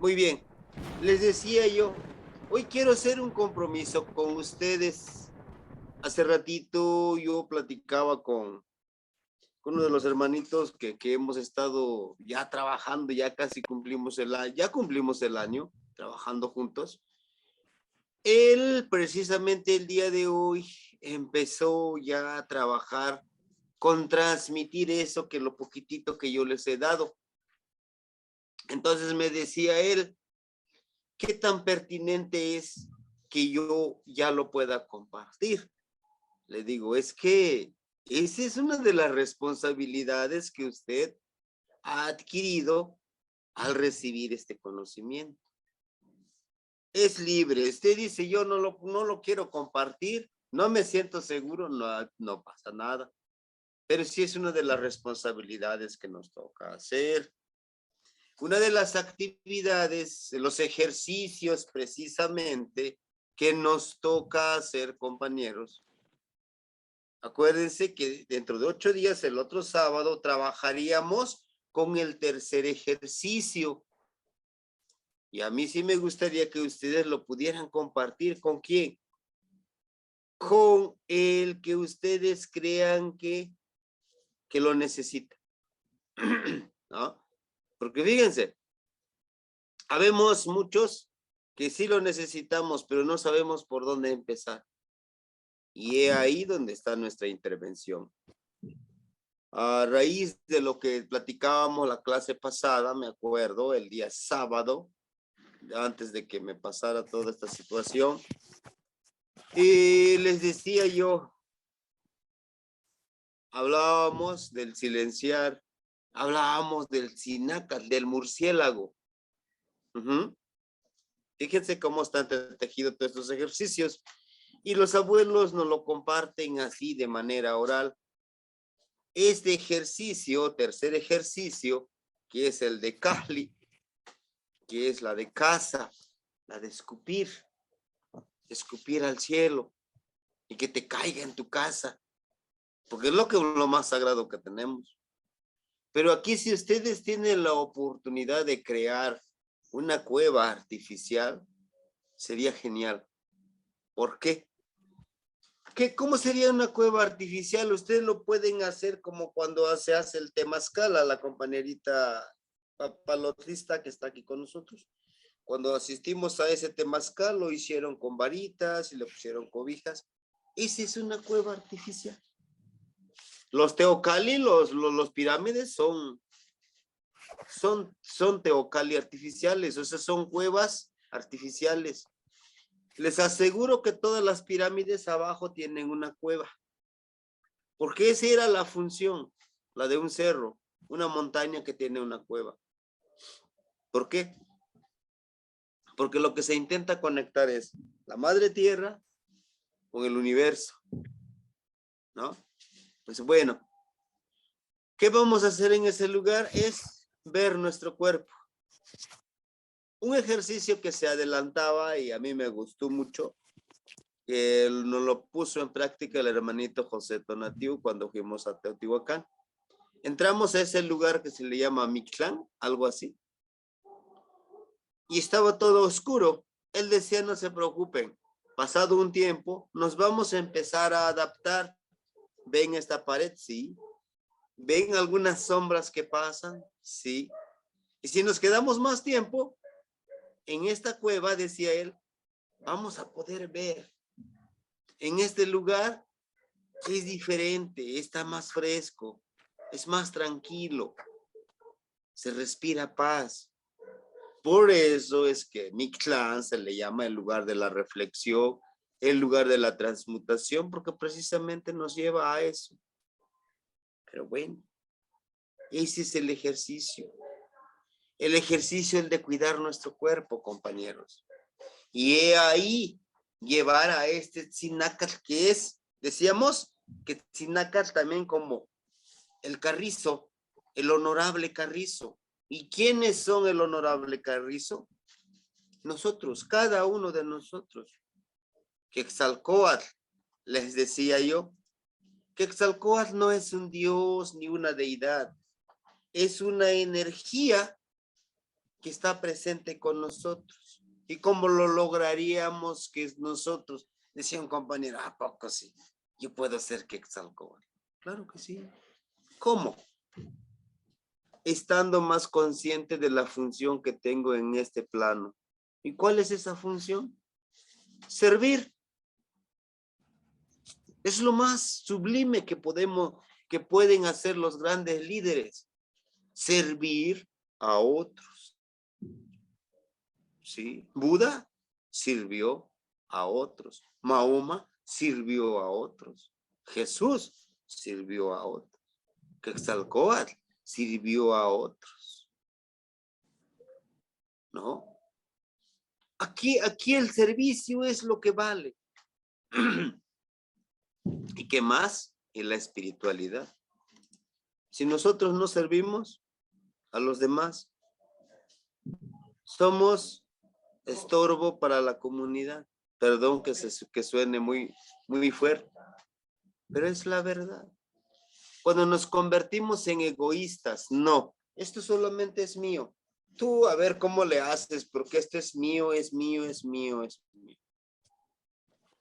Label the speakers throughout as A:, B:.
A: Muy bien. Les decía yo, hoy quiero hacer un compromiso con ustedes. Hace ratito yo platicaba con uno de los hermanitos que hemos estado ya trabajando, ya casi cumplimos el año, ya cumplimos el año trabajando juntos. Él precisamente el día de hoy empezó ya a trabajar con transmitir eso que lo poquitito que yo les he dado. Entonces me decía él, ¿qué tan pertinente es que yo ya lo pueda compartir? Le digo, es que esa es una de las responsabilidades que usted ha adquirido al recibir este conocimiento. Es libre. Usted dice, yo no lo quiero compartir, no me siento seguro, no pasa nada. Pero sí es una de las responsabilidades que nos toca hacer. Una de las actividades, los ejercicios precisamente que nos toca hacer, compañeros. Acuérdense que dentro de 8 días, el otro sábado, trabajaríamos con el tercer ejercicio. Y a mí sí me gustaría que ustedes lo pudieran compartir. ¿Con quién? Con el que ustedes crean que lo necesita. ¿No? Porque fíjense, habemos muchos que sí lo necesitamos, pero no sabemos por dónde empezar. Y es ahí donde está nuestra intervención. A raíz de lo que platicábamos la clase pasada, me acuerdo, el día sábado, antes de que me pasara toda esta situación, y les decía yo, hablábamos del silenciar, hablábamos del sinácar, del murciélago. Fíjense cómo están tejidos todos estos ejercicios. Y los abuelos nos lo comparten así de manera oral. Este ejercicio, tercer ejercicio, que es el de Kahli, que es la de casa, la de escupir al cielo y que te caiga en tu casa, porque es lo más sagrado que tenemos. Pero aquí si ustedes tienen la oportunidad de crear una cueva artificial, sería genial. ¿Por qué? ¿Cómo sería una cueva artificial? Ustedes lo pueden hacer como cuando se hace el temazcal, a la compañerita palotrista que está aquí con nosotros. Cuando asistimos a ese temazcal, lo hicieron con varitas y le pusieron cobijas. Esa es una cueva artificial. Los teocalli, los pirámides son teocalli artificiales, o sea, son cuevas artificiales. Les aseguro que todas las pirámides abajo tienen una cueva, porque esa era la función, la de un cerro, una montaña que tiene una cueva. ¿Por qué? Porque lo que se intenta conectar es la madre tierra con el universo, ¿no? Pues bueno, ¿qué vamos a hacer en ese lugar? Es ver nuestro cuerpo. Un ejercicio que se adelantaba y a mí me gustó mucho, que nos lo puso en práctica el hermanito José Tonatiu cuando fuimos a Teotihuacán. Entramos a ese lugar que se le llama Mictlán, algo así, y estaba todo oscuro. Él decía, no se preocupen, pasado un tiempo, nos vamos a empezar a adaptar. ¿Ven esta pared? Sí. ¿Ven algunas sombras que pasan? Sí. Y si nos quedamos más tiempo, en esta cueva, decía él, vamos a poder ver. En este lugar es diferente, está más fresco, es más tranquilo, se respira paz. Por eso es que Mictlán se le llama el lugar de la reflexión, el lugar de la transmutación, porque precisamente nos lleva a eso. Pero bueno, ese es el ejercicio. El ejercicio es el de cuidar nuestro cuerpo, compañeros. Y he ahí llevar a este Tzinacat que es, decíamos, que Tzinacat también como el Carrizo, el honorable Carrizo. ¿Y quiénes son el honorable Carrizo? Nosotros, cada uno de nosotros. Quetzalcóatl, les decía yo, Quetzalcóatl no es un dios ni una deidad, es una energía que está presente con nosotros. ¿Y cómo lo lograríamos que nosotros? Decía un compañero, ¿a poco sí? Yo puedo ser Quetzalcóatl. Claro que sí. ¿Cómo? Estando más consciente de la función que tengo en este plano. ¿Y cuál es esa función? Servir. Es lo más sublime que pueden hacer los grandes líderes. Servir a otros. ¿Sí? Buda sirvió a otros. Mahoma sirvió a otros. Jesús sirvió a otros. Quetzalcóatl sirvió a otros. ¿No? Aquí el servicio es lo que vale. ¿Y qué más? En la espiritualidad. Si nosotros no servimos a los demás, somos estorbo para la comunidad. Perdón que suene muy fuerte, pero es la verdad. Cuando nos convertimos en egoístas, no, esto solamente es mío. Tú a ver cómo le haces, porque esto es mío, es mío, es mío, es mío.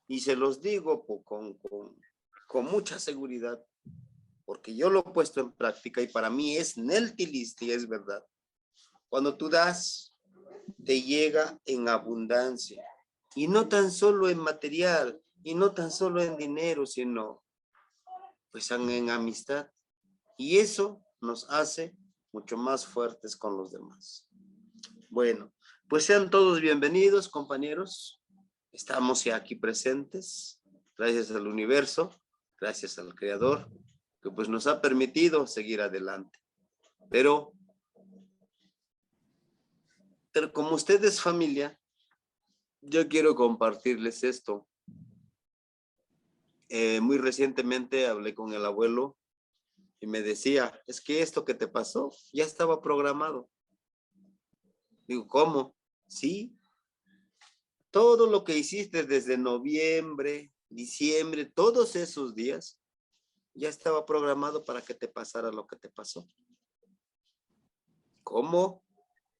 A: Y se los digo con mucha seguridad, porque yo lo he puesto en práctica y para mí es neltilisti, es verdad. Cuando tú das, te llega en abundancia. Y no tan solo en material, y no tan solo en dinero, sino pues en amistad. Y eso nos hace mucho más fuertes con los demás. Bueno, pues sean todos bienvenidos, compañeros. Estamos ya aquí presentes, gracias al universo, gracias al Creador, que pues nos ha permitido seguir adelante. Pero como usted es familia, yo quiero compartirles esto. Muy recientemente hablé con el abuelo y me decía, es que esto que te pasó ya estaba programado. Digo, ¿cómo? Sí, todo lo que hiciste desde noviembre, diciembre, todos esos días, ya estaba programado para que te pasara lo que te pasó. ¿Cómo?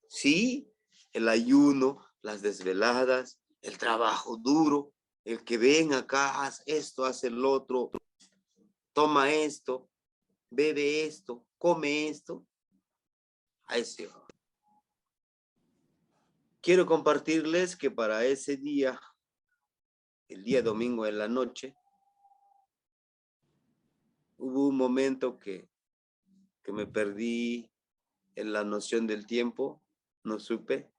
A: Sí, el ayuno, las desveladas, el trabajo duro, el que ven acá, haz esto, haz el otro, toma esto, bebe esto, come esto. Ay, sí. Quiero compartirles que para ese día, el día domingo en la noche, hubo un momento que me perdí en la noción del tiempo, no supe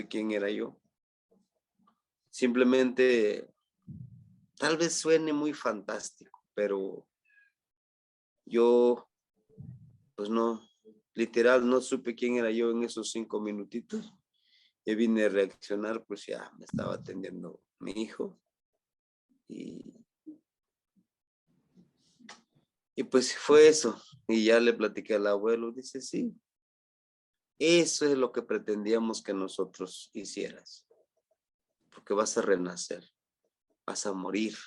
A: quién era yo. Simplemente, tal vez suene muy fantástico, pero yo, pues no, literal, no supe quién era yo en esos 5 minutitos. Y vine a reaccionar, pues ya me estaba atendiendo mi hijo. Y pues fue eso. Y ya le platiqué al abuelo, dice, sí, eso es lo que pretendíamos que nosotros hicieras. Porque vas a renacer, vas a morir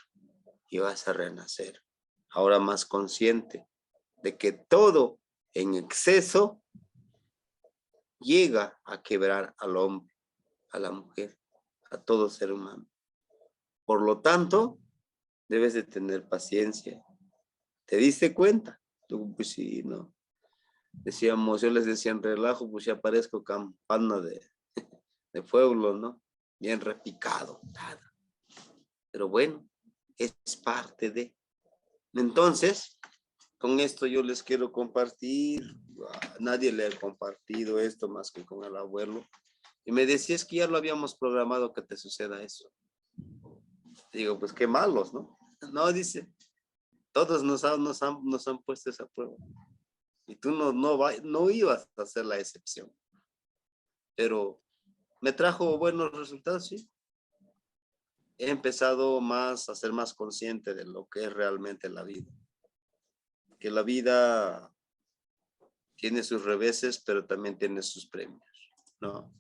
A: y vas a renacer. Ahora más consciente de que todo en exceso llega a quebrar al hombre, a la mujer, a todo ser humano. Por lo tanto, debes de tener paciencia. ¿Te diste cuenta? Tú, pues sí, no. Decíamos, yo les decía en relajo, pues ya parezco campana de pueblo, ¿no? Bien repicado. Pero bueno, es parte de. Entonces, con esto yo les quiero compartir. A nadie le he compartido esto más que con el abuelo. Y me decía, es que ya lo habíamos programado que te suceda eso. Digo, pues qué malos, ¿no? No, dice, todos nos han puesto esa prueba. Y tú no ibas a hacer la excepción. Pero me trajo buenos resultados, sí. He empezado a ser más consciente de lo que es realmente la vida. Que la vida tiene sus reveses, pero también tiene sus premios, ¿no?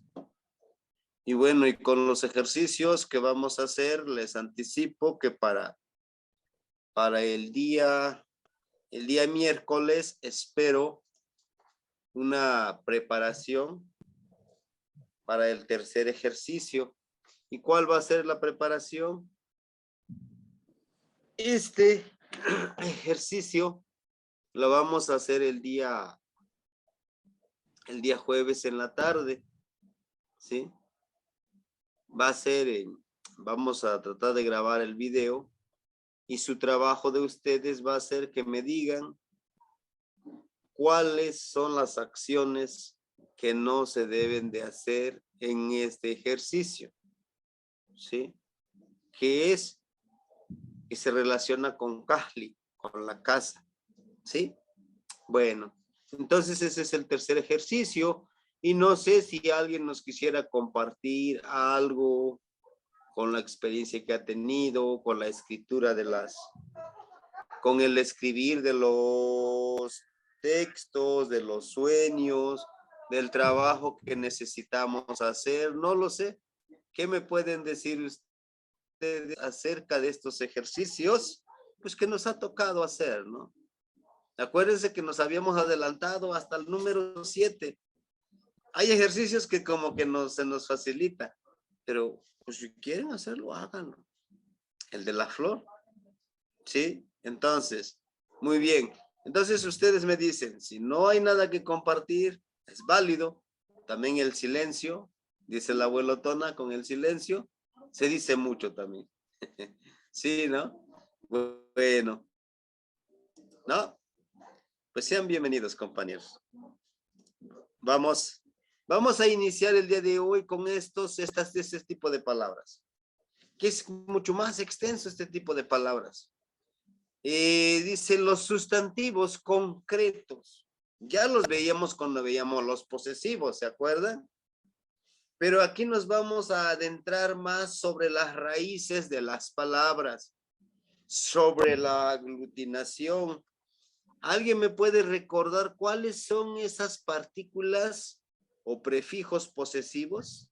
A: Y bueno, y con los ejercicios que vamos a hacer, les anticipo que para el día miércoles espero una preparación para el tercer ejercicio. ¿Y cuál va a ser la preparación? Este ejercicio lo vamos a hacer el día jueves en la tarde, ¿sí? Va a ser, vamos a tratar de grabar el video y su trabajo de ustedes va a ser que me digan cuáles son las acciones que no se deben de hacer en este ejercicio, ¿sí? Que se relaciona con Kahli, con la casa, ¿sí? Bueno, entonces ese es el tercer ejercicio y no sé si alguien nos quisiera compartir algo con la experiencia que ha tenido, con la escritura con el escribir de los textos, de los sueños, del trabajo que necesitamos hacer, no lo sé. ¿Qué me pueden decir ustedes acerca de estos ejercicios? Pues que nos ha tocado hacer, ¿no? Acuérdense que nos habíamos adelantado hasta el número 7. Hay ejercicios que como que se nos facilita, pero pues si quieren hacerlo, háganlo. El de la flor, ¿sí? Entonces, muy bien. Entonces ustedes me dicen, si no hay nada que compartir, es válido. También el silencio, dice el abuelo Tona, con el silencio se dice mucho también. Sí, ¿no? Bueno, ¿no? Pues sean bienvenidos, compañeros. Vamos a iniciar el día de hoy con este tipo de palabras, que es mucho más extenso este tipo de palabras. Dice los sustantivos concretos. Ya los veíamos cuando veíamos los posesivos, ¿se acuerdan? Pero aquí nos vamos a adentrar más sobre las raíces de las palabras, sobre la aglutinación. ¿Alguien me puede recordar cuáles son esas partículas o prefijos posesivos?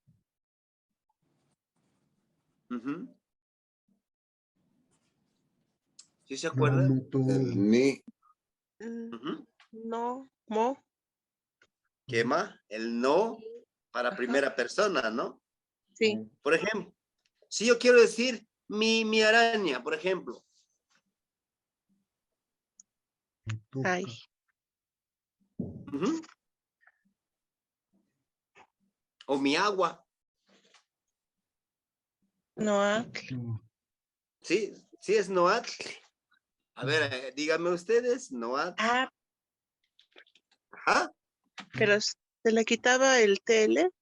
A: ¿Sí se acuerdan?
B: El ni.
C: No, mo.
A: ¿Qué más? El no para primera persona, ¿no?
C: Sí.
A: Por ejemplo, si yo quiero decir mi araña, por ejemplo.
C: Ay.
A: O mi agua.
C: Noac.
A: Sí, sí es Noat. A ver, díganme ustedes, Noat.
C: Ah,
A: Ajá.
C: pero se le quitaba el TL.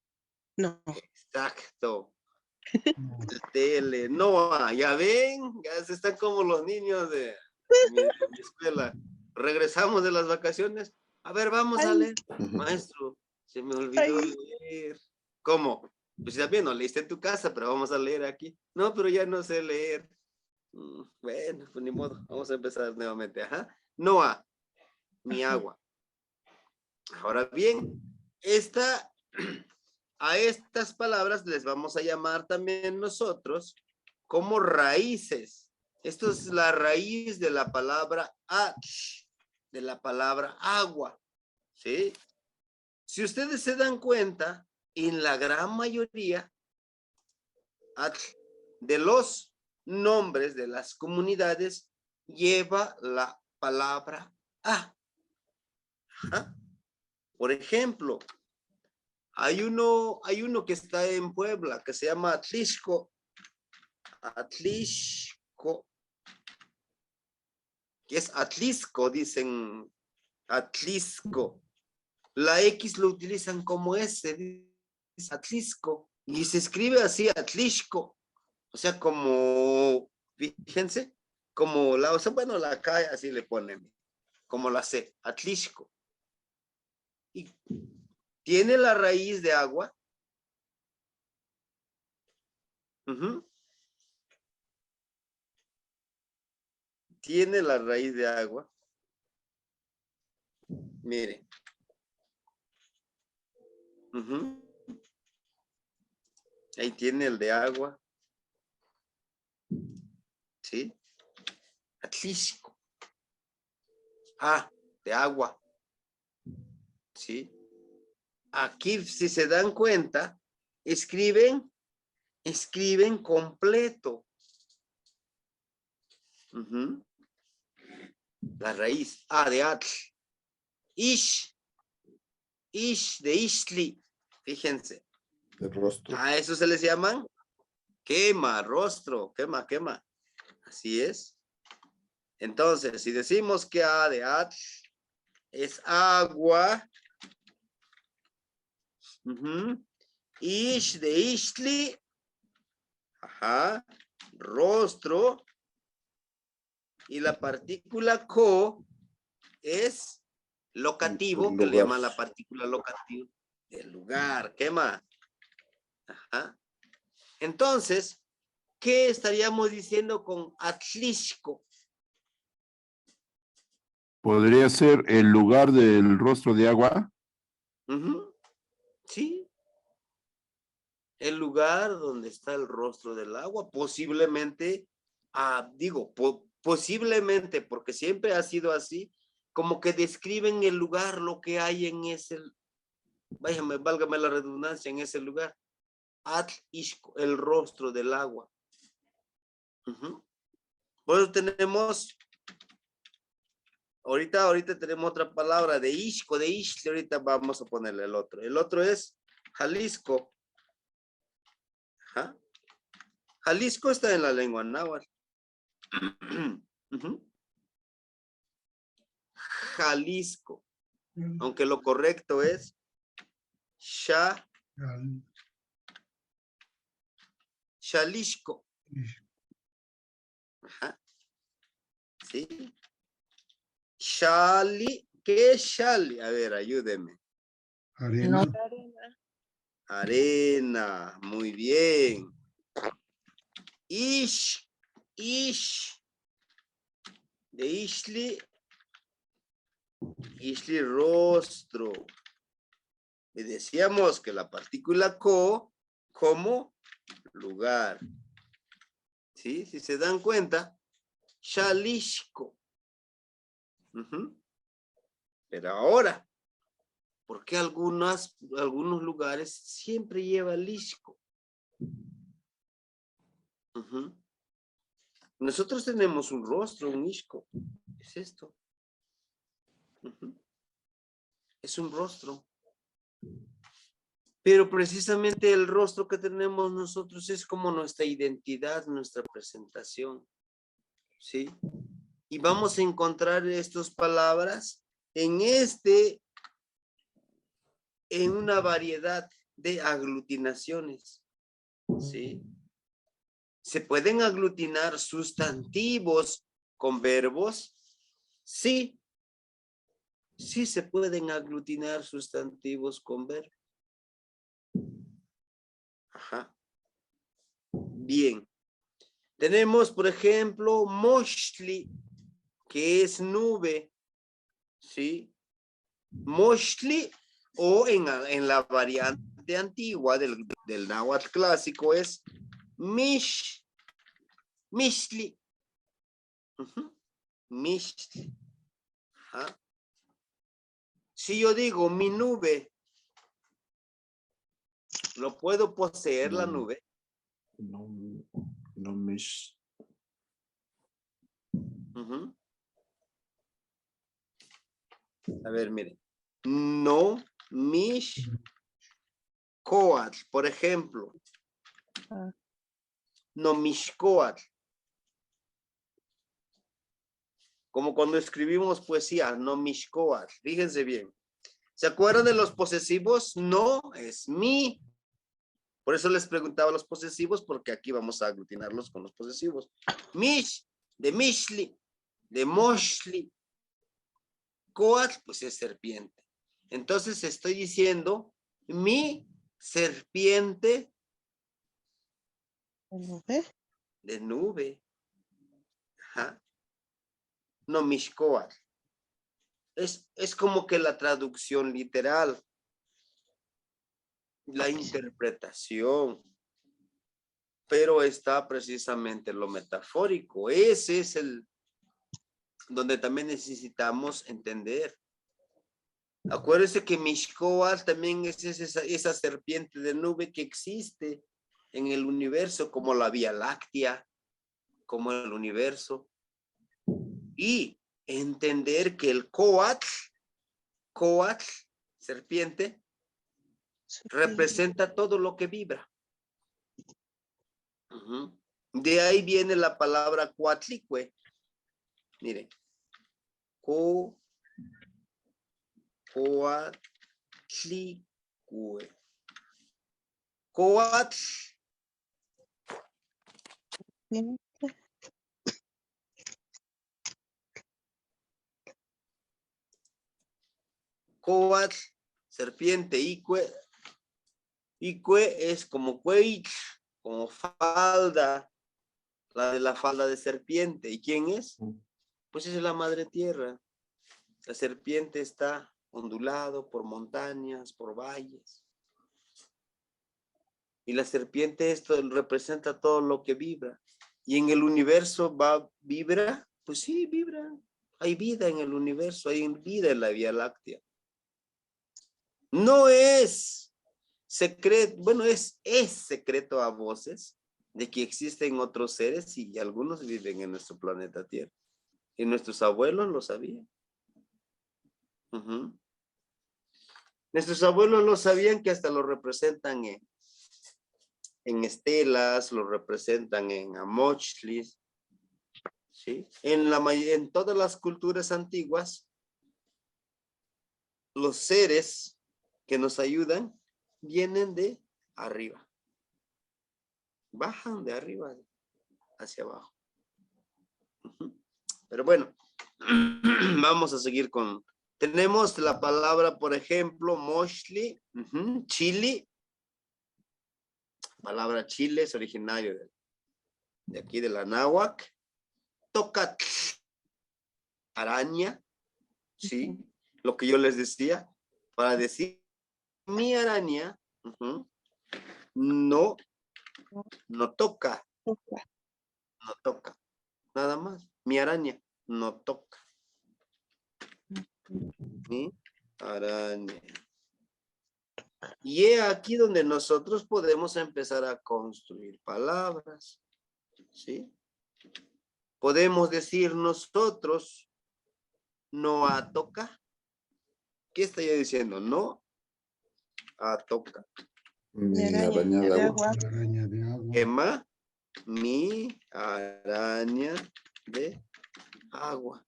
C: No.
A: Exacto. El tele. Noa, ya ven, ya se están como los niños de mi escuela. Regresamos de las vacaciones. A ver, vamos a leer. Maestro, se me olvidó leer. ¿Cómo? Pues también no leíste en tu casa, pero vamos a leer aquí. No, pero ya no sé leer. Bueno, pues ni modo. Vamos a empezar nuevamente. Ajá. Noa, mi agua. Ahora bien, a estas palabras les vamos a llamar también nosotros como raíces. Esto es la raíz de la palabra ach, de la palabra agua. ¿Sí? Si ustedes se dan cuenta, en la gran mayoría de los nombres de las comunidades lleva la palabra a. ¿Ah? Por ejemplo, hay uno que está en Puebla que se llama Atlixco, que es Atlisco, dicen Atlisco. La X lo utilizan como S, dice Atlisco, y se escribe así, Atlixco. O sea, como, fíjense, como la, o sea, bueno, la K así le ponen, como la C, Atlixco. Y tiene la raíz de agua. Tiene la raíz de agua. Mire. Ahí tiene el de agua. ¿Sí? Atlixco. Ah, de agua. ¿Sí? Aquí, si se dan cuenta, escriben completo. La raíz A de atl. Ish de ishli. Fíjense.
B: El rostro.
A: A eso se les llaman quema, rostro, quema. Así es. Entonces, si decimos que A de atl es agua. Ish de ishli. Ajá. Rostro. Y la partícula co es locativo, que le llaman la partícula locativa del lugar. Quema. Ajá. Entonces, ¿qué estaríamos diciendo con atlishko?
B: ¿Podría ser el lugar del rostro de agua?
A: Sí. El lugar donde está el rostro del agua, posiblemente, posiblemente, porque siempre ha sido así, como que describen el lugar, lo que hay en ese, válgame la redundancia, en ese lugar. Atl Ishko, el rostro del agua. Por eso tenemos, ahorita tenemos otra palabra de Ishko, de Ishli, ahorita vamos a ponerle el otro. El otro es Jalisco. Ajá. Jalisco está en la lengua náhuatl. Jalisco. Aunque lo correcto es Xalisco. Ajá. ¿Sí? Xali. ¿Qué es Xali? A ver, ayúdeme.
D: Arena.
C: No,
A: Arena. Muy bien. Ish. De Ishli. Ishli rostro. Y decíamos que la partícula co como lugar. ¿Sí? Si se dan cuenta, Xalishko. Pero ahora, ¿por qué algunos lugares siempre lleva lishko? Nosotros tenemos un rostro, un ishko. Es esto. Es un rostro. Pero precisamente el rostro que tenemos nosotros es como nuestra identidad, nuestra presentación. ¿Sí? Y vamos a encontrar estas palabras en una variedad de aglutinaciones. ¿Sí? ¿Se pueden aglutinar sustantivos con verbos? Sí. Sí se pueden aglutinar sustantivos con verbos. Ajá. Bien. Tenemos, por ejemplo, moshli, que es nube. ¿Sí? Moshli, o en la variante antigua del náhuatl clásico es mishli. Mishli. Ajá. Si yo digo mi nube, ¿lo puedo poseer la nube?
B: No mish.
A: A ver, miren. No mish coatl, por ejemplo. No mish coatl. Como cuando escribimos poesía, no mish coatl. Fíjense bien. ¿Se acuerdan de los posesivos? No, es mi. Por eso les preguntaba los posesivos, porque aquí vamos a aglutinarlos con los posesivos. Mish, de mishli, de moshli. Coatl, pues es serpiente. Entonces estoy diciendo, mi serpiente de nube. Ajá. No, mishcoatl. Es como que la traducción literal. La interpretación. Pero está precisamente lo metafórico. Ese es donde también necesitamos entender. Acuérdense que Mishkoal también es esa serpiente de nube que existe en el universo, como la Vía Láctea, como el universo. Y entender que el Coatl, serpiente, representa todo lo que vibra. De ahí viene la palabra Coatlicue. Miren. Coatlicue. Coatl. Coatl, serpiente, Icue es como cueit, como falda, la de la falda de serpiente. ¿Y quién es? Pues es la madre tierra. La serpiente está ondulado por montañas, por valles. Y la serpiente esto representa todo lo que vibra. Y en el universo vibra, pues sí, vibra. Hay vida en el universo, hay vida en la Vía Láctea. No es secreto, bueno, es secreto a voces de que existen otros seres y algunos viven en nuestro planeta Tierra. Y nuestros abuelos lo sabían. Nuestros abuelos lo sabían, que hasta lo representan en estelas, lo representan en amochlis, ¿sí? En todas las culturas antiguas, los seres que nos ayudan vienen de arriba. Bajan de arriba hacia abajo. Pero bueno, vamos a seguir con... Tenemos la palabra, por ejemplo, mochli, chili. Palabra chile es originario de aquí de la náhuatl. Tocatl, araña, ¿sí? Lo que yo les decía, para decir mi araña, no toca, no toca, nada más. Mi araña no toca. Mi araña. Y es aquí donde nosotros podemos empezar a construir palabras, ¿sí? Podemos decir nosotros, no a toca. ¿Qué estoy diciendo? No a toca.
B: Mi araña de agua.
D: Araña de agua.
A: Emma, mi araña de agua.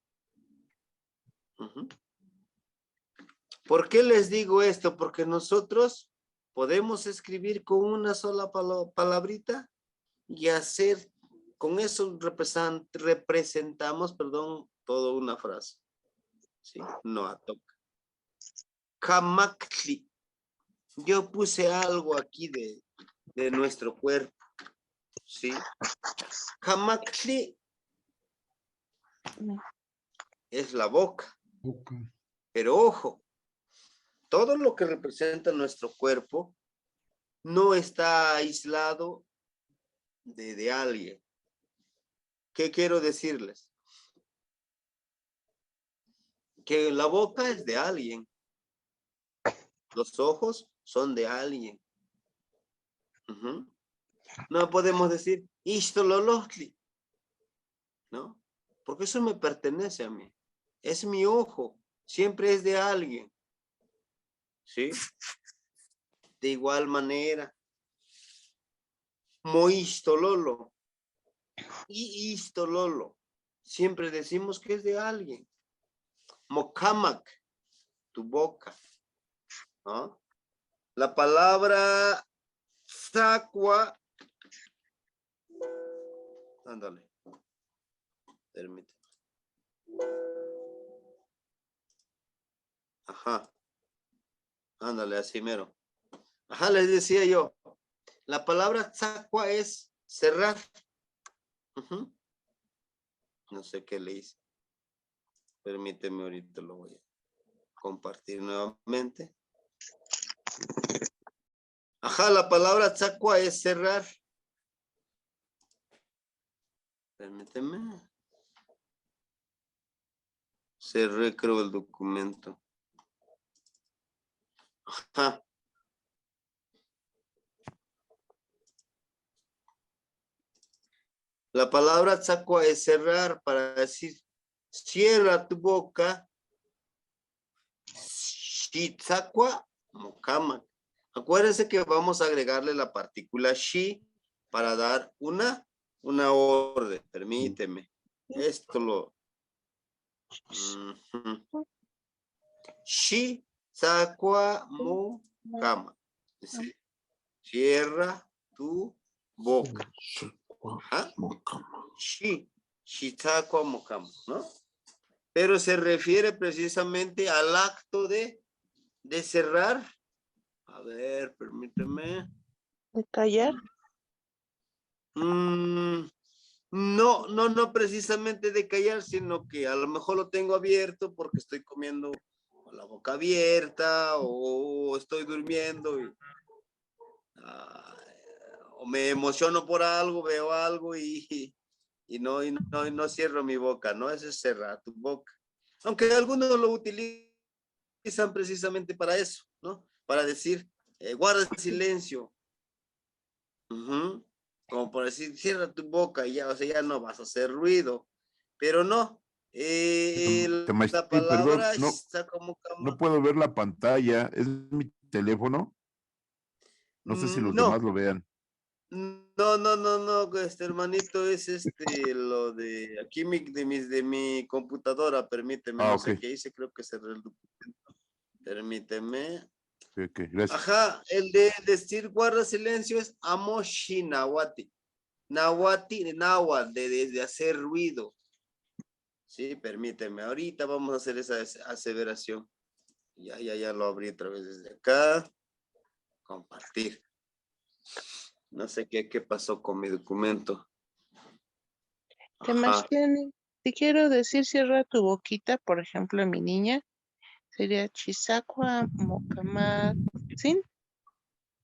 A: ¿Por qué les digo esto? Porque nosotros podemos escribir con una sola palabrita y hacer, con eso representamos, toda una frase. ¿Sí? No a toca. Kamakli. Yo puse algo aquí de nuestro cuerpo. ¿Sí? Kamakli es la boca.
D: Boca.
A: Pero ojo, todo lo que representa nuestro cuerpo no está aislado de alguien. ¿Qué quiero decirles? Que la boca es de alguien. Los ojos son de alguien. No podemos decir, Istololotli. ¿No? Porque eso me pertenece a mí. Es mi ojo. Siempre es de alguien. ¿Sí? De igual manera. Moistololo. Y istololo. Siempre decimos que es de alguien. Mocamak. Tu boca. ¿No? La palabra sacua. Ándale. Permíteme. Ajá. Ándale, así mero. Ajá, les decía yo. La palabra sacua es cerrar. No sé qué le hice. Permíteme, ahorita lo voy a compartir nuevamente. Ajá, la palabra sacua es cerrar. Permíteme. Cerré, creo, el documento. Ajá. La palabra tzakua es cerrar para decir cierra tu boca. Shi tzakua mokama. Acuérdense que vamos a agregarle la partícula shi para dar una orden. Permíteme. Esto lo. Shi tzakua mokama. Cierra tu boca. Ajá. Tzakua mokama, ¿no? Pero se refiere precisamente al acto de cerrar. A ver, permíteme.
C: ¿De callar?
A: No precisamente de callar, sino que a lo mejor lo tengo abierto porque estoy comiendo con la boca abierta o estoy durmiendo o me emociono por algo, veo algo y no cierro mi boca, ¿no? Eso es cerrar tu boca. Aunque algunos lo utilizan precisamente para eso, ¿no? Para decir, guarda silencio. Como por decir, cierra tu boca y ya, o sea, ya no vas a hacer ruido. Pero no. La
B: Perdón,
A: palabra
B: no,
A: está como
B: no puedo ver la pantalla. ¿Es mi teléfono? No sé si los
A: no.
B: demás lo vean.
A: No, hermanito, es lo de aquí de mi computadora, permíteme, no
B: Ok.
A: sé qué hice, creo que cerré el documento. Permíteme.
B: Ok, gracias.
A: Ajá, el de decir guarda silencio es amoshi nawati. Nawati, náhuatl, de hacer ruido. Sí, permíteme, ahorita vamos a hacer esa aseveración. Ya lo abrí otra vez desde acá. Compartir. No sé qué pasó con mi documento.
C: ¿Qué más
A: Ajá.
C: tiene? Si quiero decir cierra tu boquita, por ejemplo, mi niña, sería Chisakwa Mokamatsin.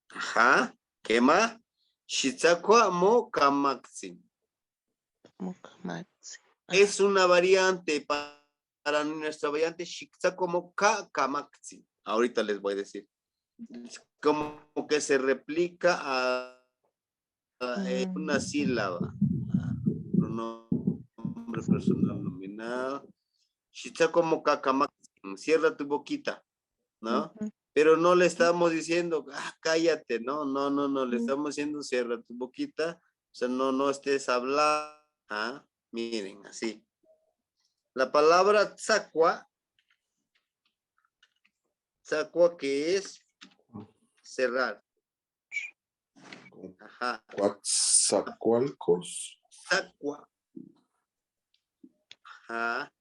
A: Ajá. ¿Qué más? Shitsakwa mo kamaksin.
C: Mokamatsin.
A: Es una variante para nuestra variante Shitsakwa mo kamaksin. Ahorita les voy a decir. Es como que se replica a una sílaba. Pronombre personal nominal. Shitsakwa mo kamaksin. Cierra tu boquita, ¿no? Pero no le estamos diciendo, cállate, no, le estamos diciendo, cierra tu boquita, o sea, no estés hablando. Miren, así. La palabra tzakua que es cerrar. Ajá.
D: Coatzacoalcos.
A: Tzakua. Ajá.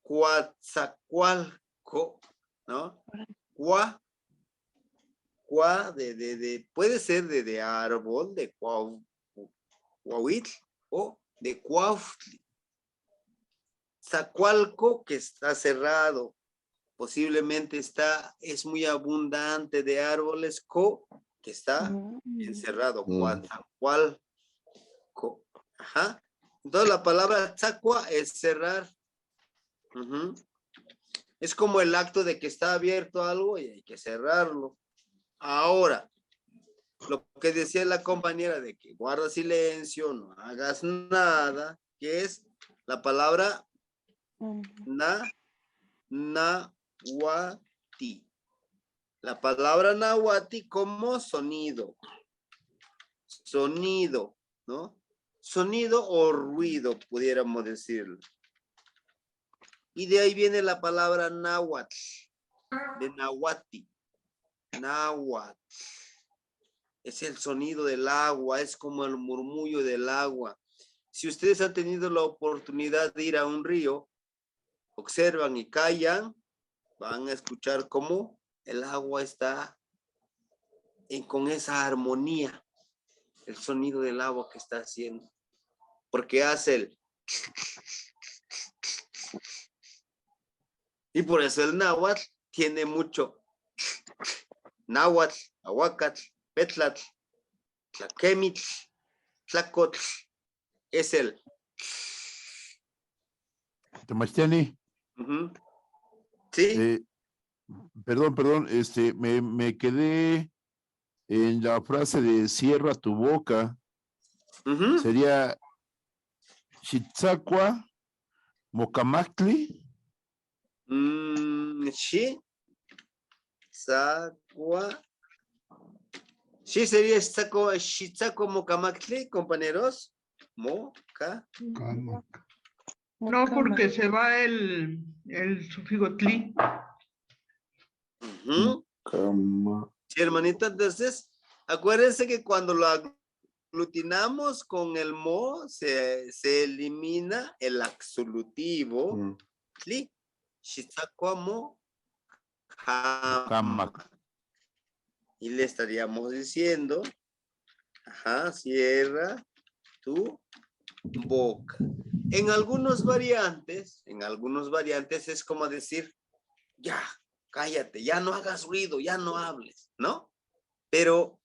A: Coatzacoalco, ¿no? Puede ser de árbol, de cuauitl o de cuautli. Zacualco, que está cerrado, posiblemente es muy abundante de árboles, que está encerrado, Coatzacoalco. Ajá. Entonces la palabra zacua es cerrar. Es como el acto de que está abierto algo y hay que cerrarlo. Ahora, lo que decía la compañera de que guarda silencio, no hagas nada, que es la palabra nahuati. La palabra nahuati como sonido. Sonido, ¿no? Sonido o ruido, pudiéramos decirlo. Y de ahí viene la palabra náhuatl, de nahuati. Náhuatl. Es el sonido del agua, es como el murmullo del agua. Si ustedes han tenido la oportunidad de ir a un río, observan y callan, van a escuchar cómo el agua está con esa armonía, el sonido del agua que está haciendo. Porque hace el... Y por eso el náhuatl tiene mucho. Náhuatl, ahuacatl, petlatl, tlaquemitl, tlacotl. Es el...
B: Temastiani,
A: ¿Sí?
B: Perdón, me quedé en la frase de cierra tu boca.
A: Ujú.
B: Sería Chitzakua Mocamactli.
A: Sí, Sacua. Sí, sería Shitzaco Mocamactli, compañeros. Moca.
D: Cama.
E: No, porque
C: Mocamac.
E: se va el sufijo tli.
A: Ujú.
D: Cama.
A: Sí, hermanita, entonces, acuérdense que cuando lo aglutinamos con el mo, se elimina el absolutivo.
D: Mm.
A: Tli. Shitzaco Mocamac.
B: Mocamac.
A: Y le estaríamos diciendo, ajá, cierra tu boca. En algunos variantes es como decir, ya, cállate, ya no hagas ruido, ya no hables, ¿no? Pero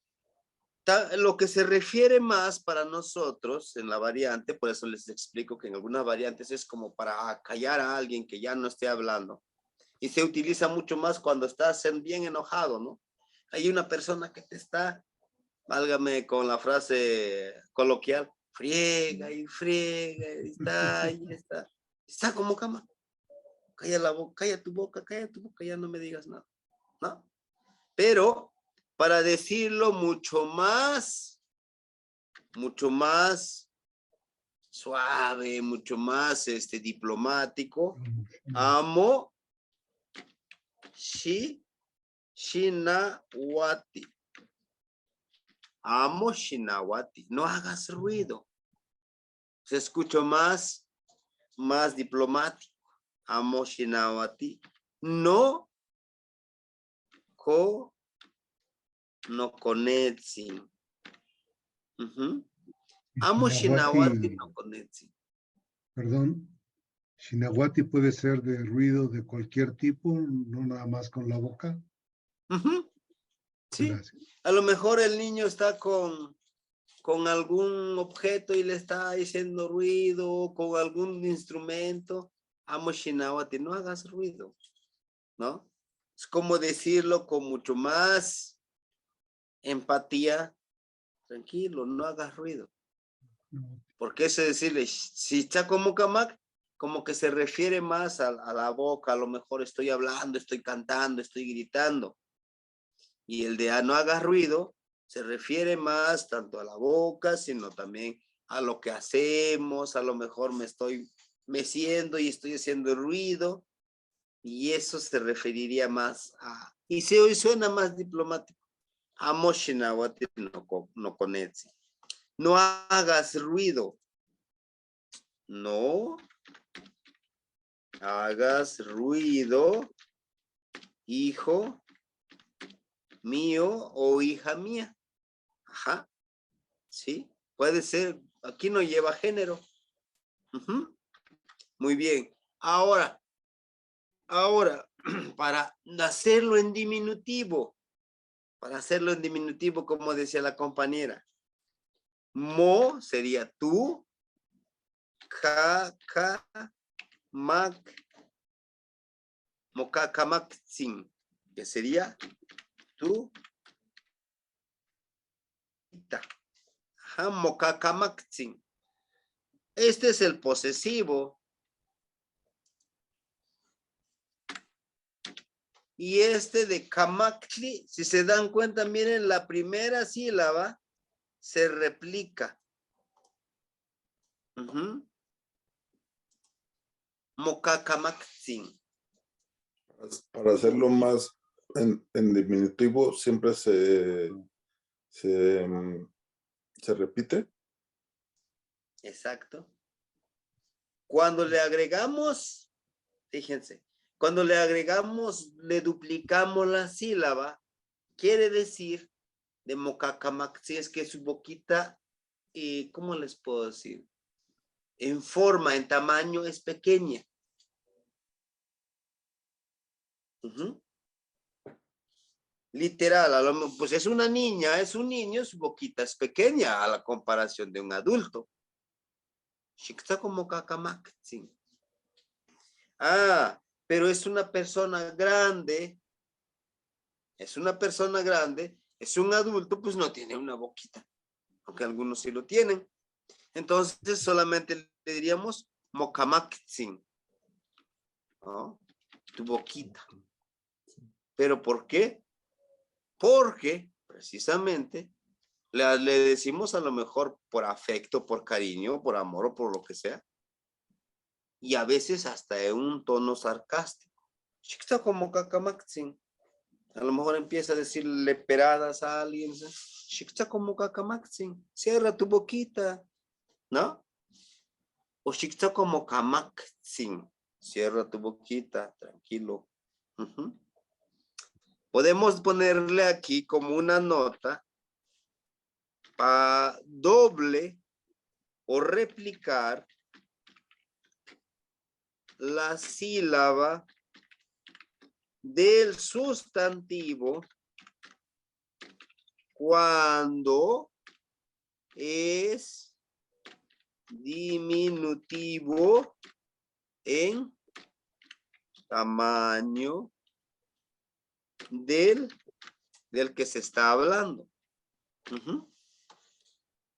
A: lo que se refiere más para nosotros en la variante, por eso les explico que en algunas variantes es como para callar a alguien que ya no esté hablando. Y se utiliza mucho más cuando estás bien enojado, ¿no? Hay una persona que te está, válgame con la frase coloquial, friega y y está. Está como cama. Calla la boca, calla tu boca, ya no me digas nada, ¿no? Pero para decirlo mucho más suave, mucho más diplomático, amo Shinawati. Amo Shinawati. No hagas ruido. Se escucha más diplomático. Amo Shinawati. No konetsin. Amo Shinawati no konetsin.
D: Perdón, Shinawati puede ser de ruido de cualquier tipo, no nada más con la boca.
A: Sí.
D: Gracias.
A: A lo mejor el niño está con algún objeto y le está haciendo ruido, con algún instrumento. Amo Shinawati, no hagas ruido, ¿no? Es como decirlo con mucho más empatía. Tranquilo, no hagas ruido. Porque eso decirle, si está como Kamak, como que se refiere más a la boca, a lo mejor estoy hablando, estoy cantando, estoy gritando. Y el de no hagas ruido se refiere más tanto a la boca, sino también a lo que hacemos. A lo mejor me estoy meciendo y estoy haciendo ruido, y eso se referiría más a, y si hoy suena más diplomático, amo Shinawati no konetsi. No hagas ruido. No hagas ruido, hijo mío o hija mía. Ajá. Sí, puede ser. Aquí no lleva género. Muy bien. Ahora, para hacerlo en diminutivo, como decía la compañera, mo sería tú, mak, mokakamaksin, que sería tú, mokakamaksin. Este es el posesivo. Y este de kamakli, si se dan cuenta, miren, la primera sílaba se replica. Mokakamaksin.
F: Para hacerlo más en diminutivo, siempre se repite.
A: Exacto. Cuando le agregamos, fíjense, cuando le agregamos, le duplicamos la sílaba, quiere decir de mokakamaksin es que su boquita, ¿cómo les puedo decir? En forma, en tamaño, es pequeña. Literal, pues es una niña, es un niño, su boquita es pequeña a la comparación de un adulto. Ah, pero es una persona grande, es una persona grande, es un adulto, pues no tiene una boquita, aunque algunos sí lo tienen. Entonces solamente le diríamos mocamaktzin, ¿no? Tu boquita. ¿Pero por qué? Porque precisamente le decimos a lo mejor por afecto, por cariño, por amor o por lo que sea. Y a veces hasta en un tono sarcástico. Chiquita como cacamaktzin. A lo mejor empieza a decirle peradas a alguien. Chiquita como cacamaktzin. Cierra tu boquita. ¿No? O chiquita como camaktzin. Cierra tu boquita. Tranquilo. Uh-huh. Podemos ponerle aquí como una nota para doble o replicar la sílaba del sustantivo cuando es diminutivo en tamaño del que se está hablando. Uh-huh.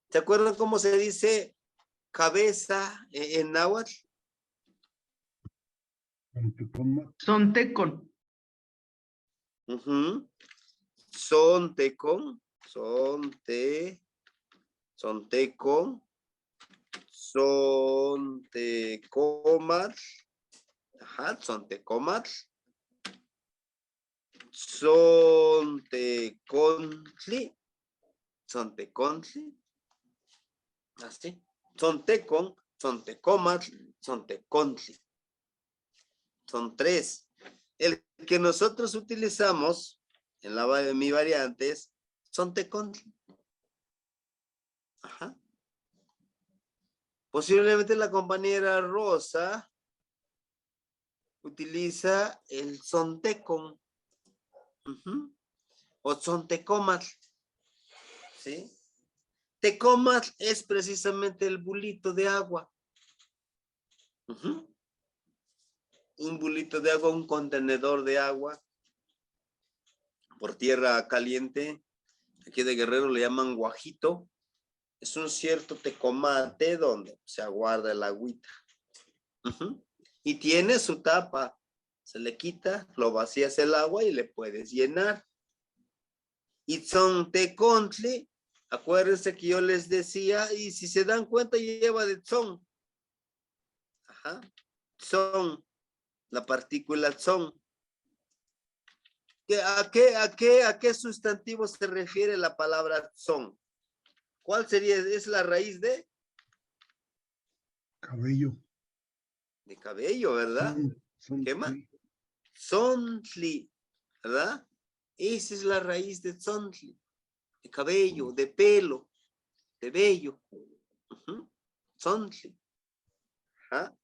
A: ¿Se acuerdan cómo se dice cabeza en náhuatl?
E: Sontecon.
A: Uh-huh. Sontecon, sontecomat, ajá, sontecomat, sontecontli, así, sontecon, sontecomat, sontecontli. Son tres. El que nosotros utilizamos en mi variante es sontecontli. Ajá. Posiblemente la compañera Rosa utiliza el sontecon. Uh-huh. O sontecomat. ¿Sí? Tecomat es precisamente el bulito de agua. Uh-huh. Un bulito de agua, un contenedor de agua por tierra caliente. Aquí de Guerrero le llaman guajito. Es un cierto tecomate donde se aguarda el agüita. Uh-huh. Y tiene su tapa. Se le quita, lo vacías el agua y le puedes llenar. Y tzontecontli, acuérdense que yo les decía, y si se dan cuenta lleva de tzon. Ajá. Tzon, la partícula tzon. ¿A qué sustantivo se refiere la palabra tzon? ¿Cuál sería? ¿Es la raíz de?
D: Cabello.
A: De cabello, ¿verdad? ¿Qué más? Tzontli, ¿verdad? Esa es la raíz de tzontli. De cabello, de pelo, de vello. Uh-huh. Tzontli. ¿Ah?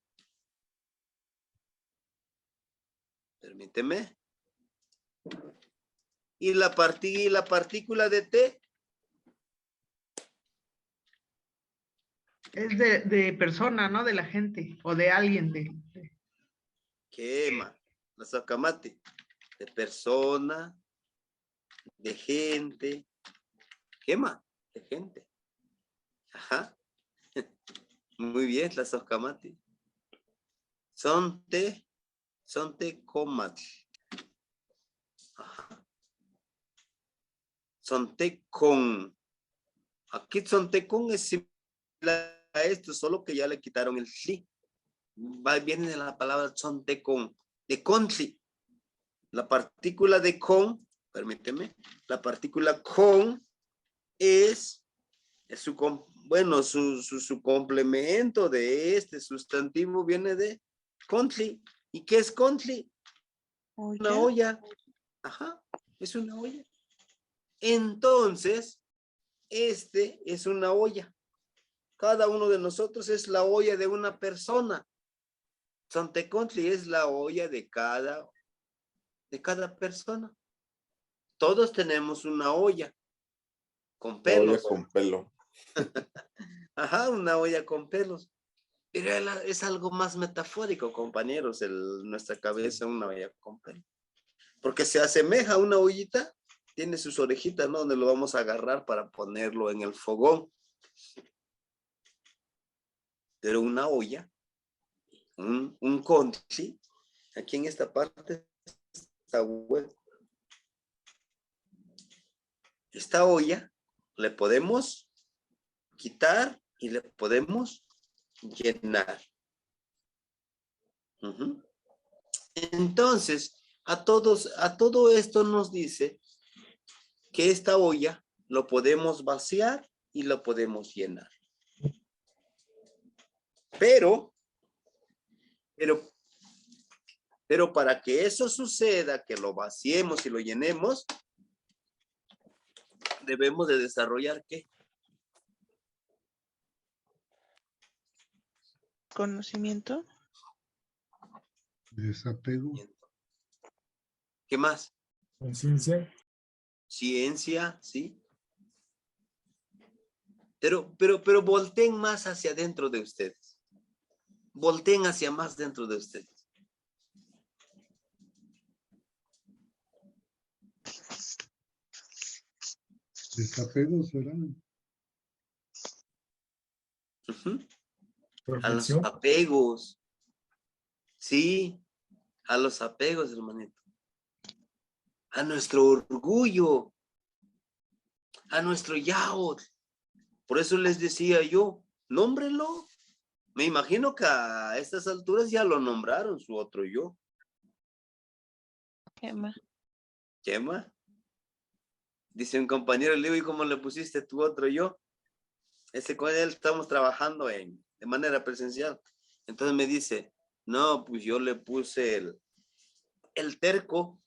A: Permíteme. ¿Y la partícula de té?
E: Es de persona, ¿no? De la gente o de alguien.
A: Quema. La sacamate. De persona, de gente. Quema. De gente. Ajá. Muy bien, la socamate. Sontecomatl. Ajá. Sontecon. Aquí sontecon es similar a esto, solo que ya le quitaron el sí. Viene de la palabra sontecon, de contli. La partícula de con, permíteme, la partícula con es su complemento de este sustantivo viene de contli. ¿Y qué es contli? Una olla. Ajá, es una olla. Entonces, este es una olla. Cada uno de nosotros es la olla de una persona. Sontecontli es la olla de cada persona. Todos tenemos una olla con pelos.
F: Olla con pelo.
A: Ajá, una olla con pelos. Pero es algo más metafórico, compañeros, nuestra cabeza, una olla con pelos. porque se asemeja a una ollita, tiene sus orejitas, ¿no? Donde lo vamos a agarrar para ponerlo en el fogón. Pero una olla, un conchi, aquí en esta parte está hueco. Esta olla le podemos quitar y le podemos llenar. Entonces, a todo esto nos dice que esta olla lo podemos vaciar y lo podemos llenar. Pero para que eso suceda, que lo vaciemos y lo llenemos, debemos de desarrollar ¿qué?
C: Conocimiento.
D: Desapego.
A: ¿Qué más?
G: Conciencia.
A: Ciencia, ¿sí? Pero volteen más hacia adentro de ustedes. Volteen hacia más dentro de ustedes.
D: Desapego será.
A: A los
G: Reflexión.
A: apegos. Sí, a los apegos, hermanito. A nuestro orgullo. A nuestro yaot. Por eso les decía yo, nómbrenlo. Me imagino que a estas alturas ya lo nombraron su otro yo.
C: Quema.
A: ¿Quema? Dice un compañero, le digo, ¿y cómo le pusiste tu otro yo? Ese con él estamos trabajando de manera presencial. Entonces me dice, no, pues yo le puse el terco.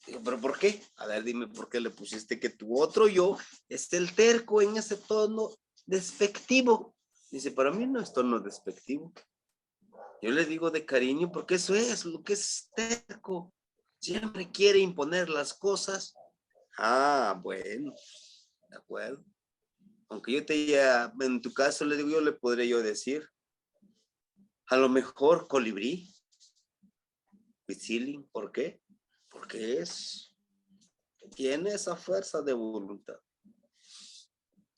A: Digo, ¿pero por qué? A ver, dime por qué le pusiste que tu otro yo es el terco en ese tono despectivo. Dice, para mí no es tono despectivo. Yo le digo de cariño porque eso es lo que es terco. Siempre quiere imponer las cosas. Ah, bueno, de acuerdo. Aunque yo en tu caso le digo, yo le podré yo decir, a lo mejor colibrí, Huitzilin, ¿por qué? Porque tiene esa fuerza de voluntad,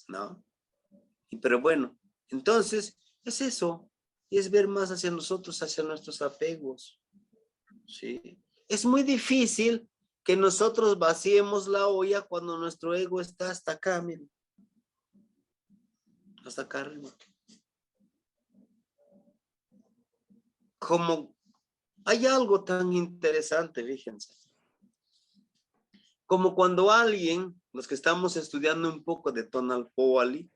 A: ¿no? Pero bueno, entonces es eso, y es ver más hacia nosotros, hacia nuestros apegos, ¿sí? Es muy difícil que nosotros vaciemos la olla cuando nuestro ego está hasta acá, miren. Hasta acá arriba. Como hay algo tan interesante, fíjense. Como cuando alguien, los que estamos estudiando un poco de Tonal Poali,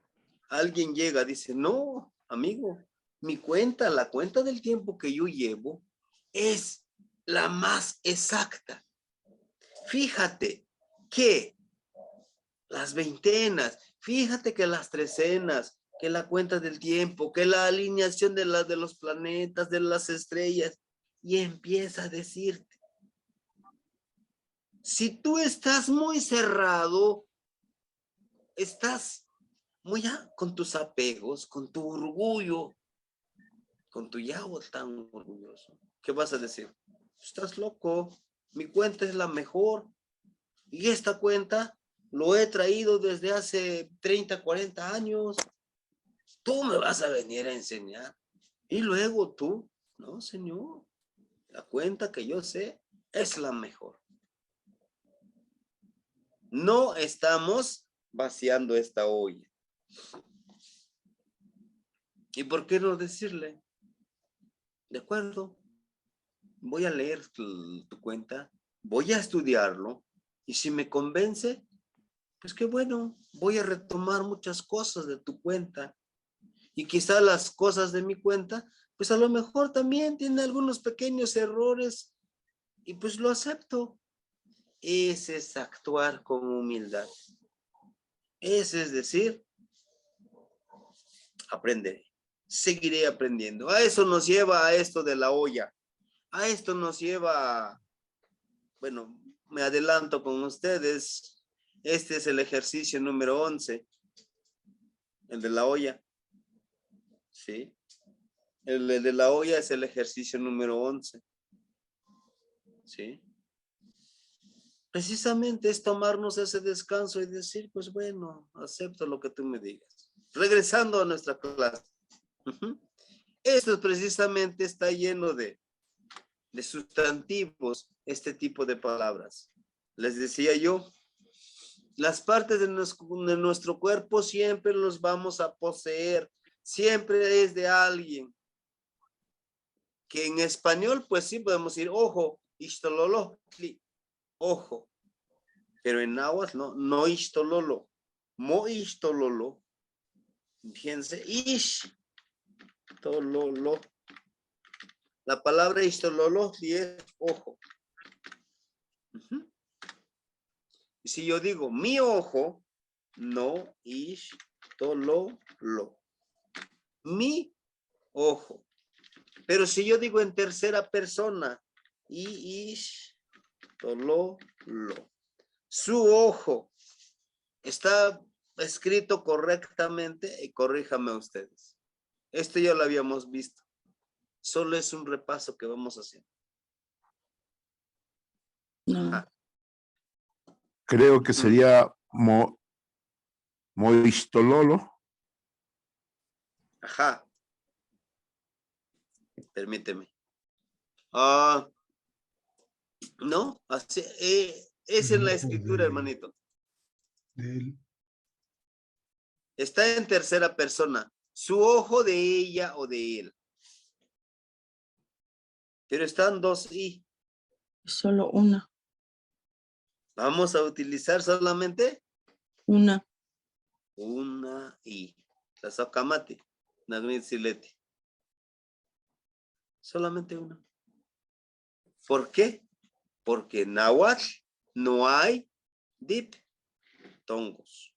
A: alguien llega, dice, no, amigo, mi cuenta, la cuenta del tiempo que yo llevo es la más exacta. Fíjate que las veintenas, fíjate que las trecenas, que la cuenta del tiempo, que la alineación de los planetas, de las estrellas, y empieza a decirte, si tú estás muy cerrado, estás muy con tus apegos, con tu orgullo, con tu yago tan orgulloso, ¿qué vas a decir? Estás loco, mi cuenta es la mejor, y esta cuenta lo he traído desde hace 30, 40 años, tú me vas a venir a enseñar, y luego tú, no señor, la cuenta que yo sé es la mejor. No estamos vaciando esta olla. ¿Y por qué no decirle? De acuerdo, voy a leer tu cuenta, voy a estudiarlo, y si me convence, pues qué bueno, voy a retomar muchas cosas de tu cuenta, y quizá las cosas de mi cuenta, pues a lo mejor también tiene algunos pequeños errores, y pues lo acepto. Ese es actuar con humildad. Ese es decir, aprenderé, seguiré aprendiendo. A eso nos lleva a esto de la olla. A esto nos lleva, bueno, me adelanto con ustedes. Este es el ejercicio número 11, el de la olla. ¿Sí? El de la olla es el ejercicio número 11. ¿Sí? Precisamente es tomarnos ese descanso y decir, pues bueno, acepto lo que tú me digas. Regresando a nuestra clase. Esto precisamente está lleno de sustantivos, este tipo de palabras. Les decía yo, las partes de nuestro cuerpo siempre los vamos a poseer, siempre es de alguien. Que en español, pues sí podemos decir ojo, istololo, ojo. Pero en náhuatl no istololo, mo istololo. Fíjense, ish, tololo. La palabra istololo sí es ojo. Y si yo digo mi ojo, no ish tololo. Mi ojo. Pero si yo digo en tercera persona, ish tololo. Su ojo está escrito correctamente y corríjame ustedes. Esto ya lo habíamos visto. Solo es un repaso que vamos haciendo.
G: No.
B: Creo que sería moistololo.
A: Ajá. Permíteme. No, así, es en la escritura, hermanito. Está en tercera persona. Su ojo de ella o de él. Pero están dos y.
G: Solo una.
A: Vamos a utilizar solamente
G: Una.
A: una y. La socamate. Nagmit silete. Solamente una. ¿Por qué? Porque en náhuatl no hay diptongos.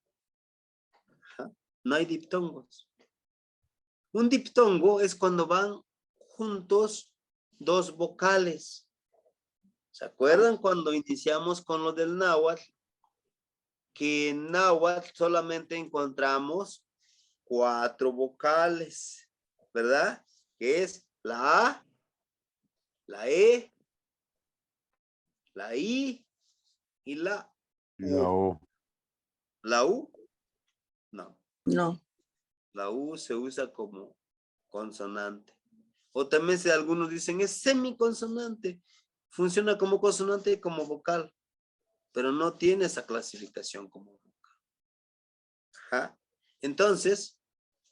A: No hay diptongos. Un diptongo es cuando van juntos dos vocales. ¿Se acuerdan cuando iniciamos con lo del náhuatl? Que en náhuatl solamente encontramos 4 vocales, ¿verdad? Que es la A, la E, la I y la U. ¿La U? No.
G: No.
A: La U se usa como consonante. O también si algunos dicen es semiconsonante. Funciona como consonante y como vocal. Pero no tiene esa clasificación como vocal. Ajá. Entonces,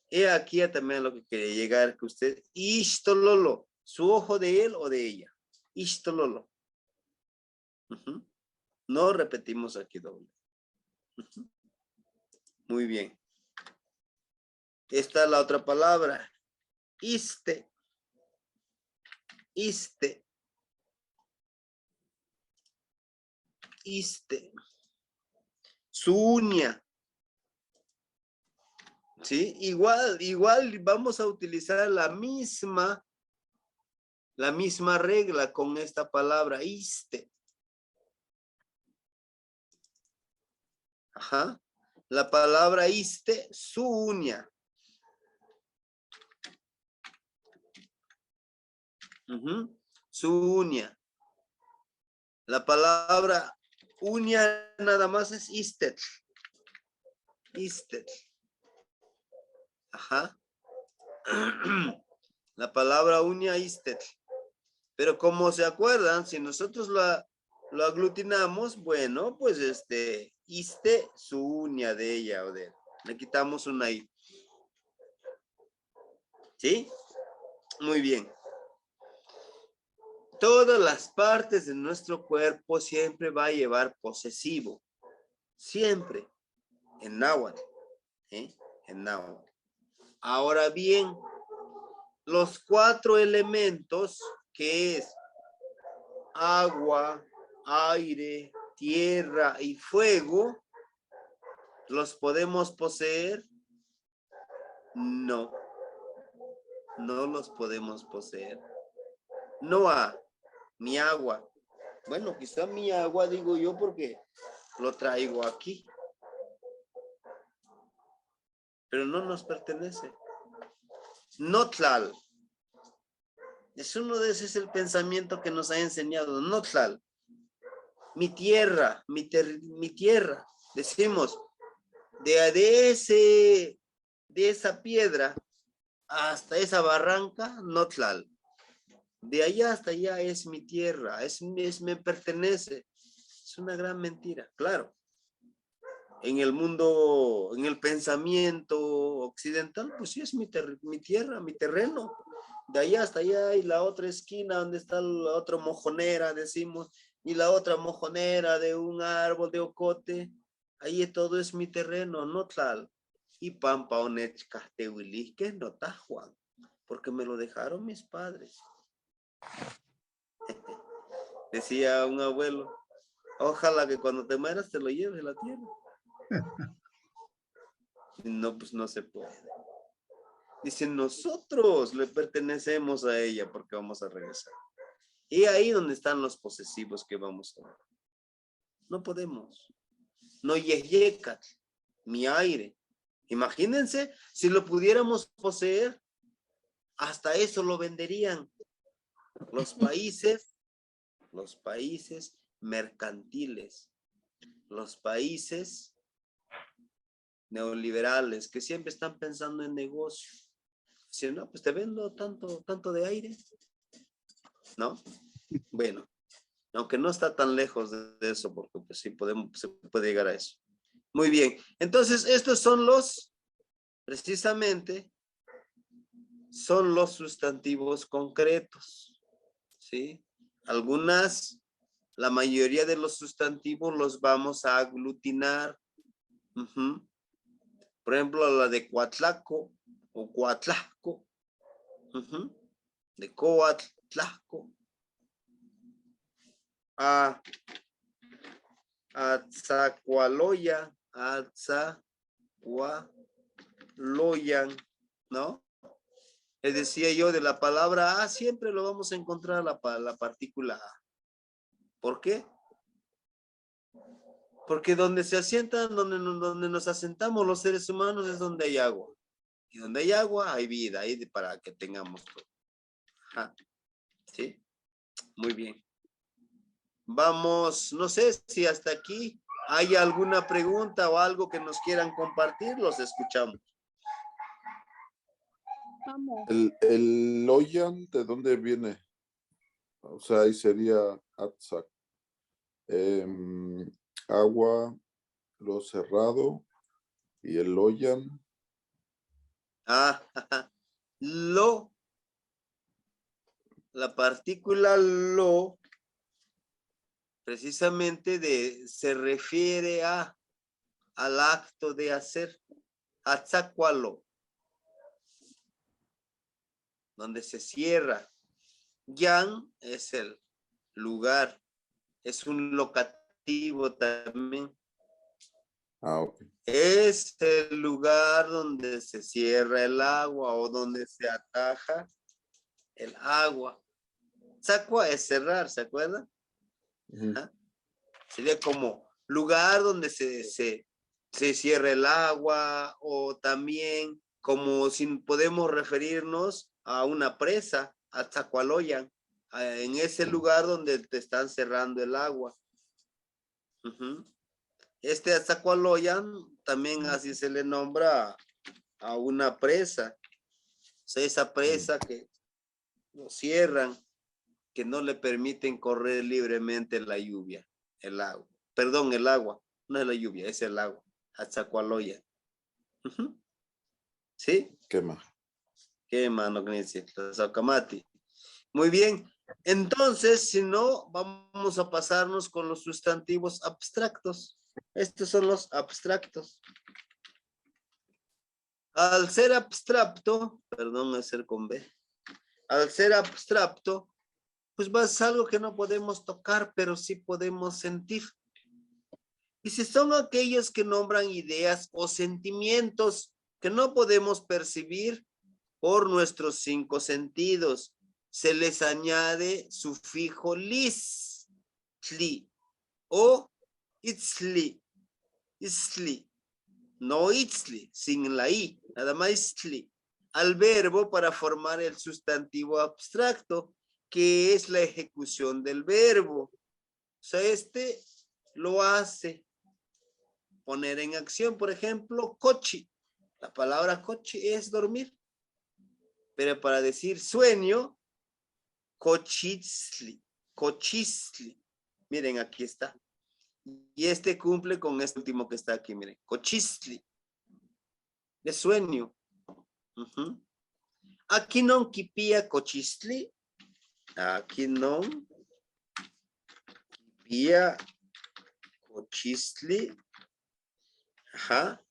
A: he aquí también a lo que quería llegar, que usted, istololo, su ojo de él o de ella. Istololo. No repetimos aquí doble. Muy bien. Esta es la otra palabra. Iste. Iste. Iste. Su uña. ¿Sí? Igual vamos a utilizar la misma regla con esta palabra, iste. Ajá. La palabra iste, su uña. Su uña. La palabra uña nada más es istet. Istet. Ajá. La palabra uña istet. Pero como se acuerdan, si nosotros lo aglutinamos, bueno, pues iste, su uña de ella o de él. Le quitamos una i. ¿Sí? Muy bien. Todas las partes de nuestro cuerpo siempre va a llevar posesivo. Siempre. En náhuatl. En náhuatl. Ahora bien, los 4 elementos que es agua, aire, tierra y fuego, ¿los podemos poseer? No. No los podemos poseer. No a mi agua. Bueno, quizá mi agua digo yo porque lo traigo aquí. Pero no nos pertenece. Notlal. Es uno de esos, el pensamiento que nos ha enseñado. Notlal. mi tierra, mi tierra. Decimos, de esa piedra hasta esa barranca, Notlal. De allá hasta allá es mi tierra, me pertenece. Es una gran mentira, claro. En el mundo, en el pensamiento occidental, pues sí es mi tierra, mi terreno. De allá hasta allá y la otra esquina donde está la otra mojonera, decimos, y la otra mojonera de un árbol de ocote, ahí todo es mi terreno, no tlal. Y pampa onechcastehuili, que no está Juan, porque me lo dejaron mis padres. Decía un abuelo, ojalá que cuando te mueras te lo lleves a la tierra. No, pues no se puede. Dicen, nosotros le pertenecemos a ella porque vamos a regresar. Y ahí donde están los posesivos que vamos a ver. No podemos. No yeyecat, mi aire. Imagínense, si lo pudiéramos poseer, hasta eso lo venderían. Los países mercantiles, los países neoliberales que siempre están pensando en negocio. Si no, pues te vendo tanto de aire, ¿no? Bueno, aunque no está tan lejos de eso, porque pues sí se puede llegar a eso. Muy bien, entonces estos son precisamente, son los sustantivos concretos, ¿sí? La mayoría de los sustantivos los vamos a aglutinar. Por ejemplo, la de Coatlaco o Coatlasco, de Coatlasco, Atzacualoya, Atzacualoyan, ¿no? Les decía yo, de la palabra A siempre lo vamos a encontrar la partícula A. ¿Por qué? Porque donde se asientan, donde nos asentamos los seres humanos es donde hay agua. Y donde hay agua hay vida, para que tengamos todo. Ajá. ¿Sí? Muy bien. Vamos, no sé si hasta aquí hay alguna pregunta o algo que nos quieran compartir, los escuchamos.
F: El Loyan, ¿de dónde viene? O sea, ahí sería Atzak. Agua, lo cerrado y el Loyan.
A: La partícula lo precisamente se refiere al acto de hacer, atzacualo, donde se cierra. Yan es el lugar, es un locativo también.
F: Ok.
A: Es el lugar donde se cierra el agua o donde se ataja el agua. Sacua es cerrar, ¿se acuerdan? Sería como lugar donde se cierra el agua, o también como si podemos referirnos a una presa, a Tzacualoyan, en ese lugar donde te están cerrando el agua. Este Tzacualoyan también así se le nombra a una presa. O sea, esa presa que lo cierran, que no le permiten correr libremente la lluvia, el agua. Perdón, el agua. No es la lluvia, es el agua. Atzacualoya. ¿Sí?
F: Quema.
A: Quema, no dice. Muy bien. Entonces, si no, vamos a pasarnos con los sustantivos abstractos. Estos son los abstractos. Al ser abstracto, perdón, es ser con B. Al ser abstracto, pues es algo que no podemos tocar, pero sí podemos sentir. Y si son aquellos que nombran ideas o sentimientos que no podemos percibir por nuestros 5 sentidos, se les añade sufijo lis, tli, o itzli, no itzli, sin la i, nada más itzli, al verbo para formar el sustantivo abstracto, que es la ejecución del verbo. O sea, este lo hace poner en acción. Por ejemplo, cochi. La palabra cochi es dormir. Pero para decir sueño, cochitzli. Cochitzli. Miren, aquí está. Y este cumple con este último que está aquí, miren. Cochitzli. De sueño. Aquí no kipia cochitzli. Aquí no kipia cochitzli. Ajá.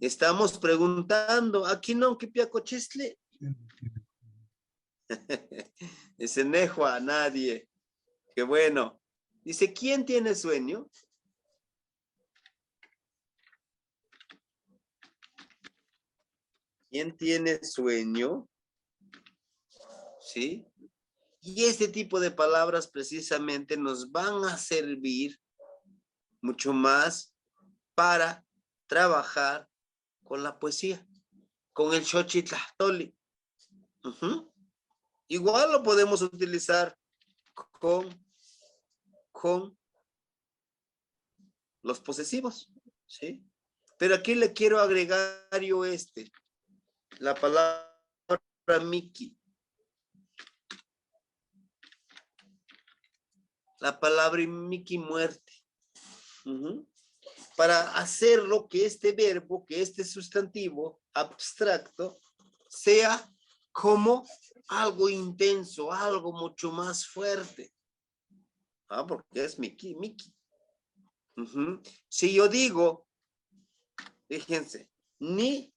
A: Estamos preguntando, ¿aquí no kipia cochitzli? Ese nejo a nadie. Qué bueno. Dice, ¿quién tiene sueño? ¿Quién tiene sueño? ¿Sí? Y este tipo de palabras precisamente nos van a servir mucho más para trabajar con la poesía, con el Xochitlahtoli. Igual lo podemos utilizar con los posesivos, ¿sí? Pero aquí le quiero agregar yo la palabra Miki. La palabra Miki, muerte. Para hacerlo que este verbo, que este sustantivo abstracto, sea como algo intenso, algo mucho más fuerte. Porque es Miki. Si yo digo, fíjense, ni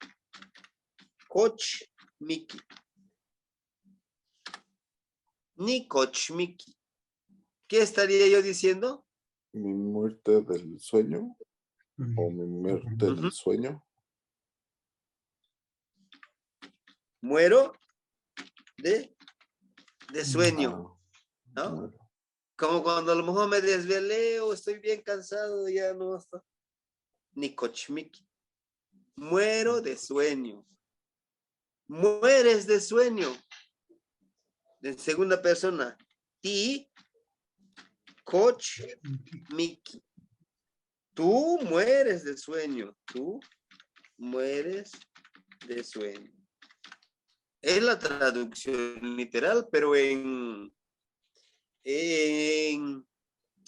A: coach Miki. Ni coach Miki. ¿Qué estaría yo diciendo?
F: Mi muerte del sueño. O mi muerte del sueño.
A: Muero de sueño. ¿No?
F: Muero.
A: Como cuando a lo mejor me desvelé o estoy bien cansado, ya no está. Ni cochmiki. Muero de sueño. Mueres de sueño. En segunda persona. Ti coach Miki. Tú mueres de sueño. Tú mueres de sueño. Es la traducción literal, pero en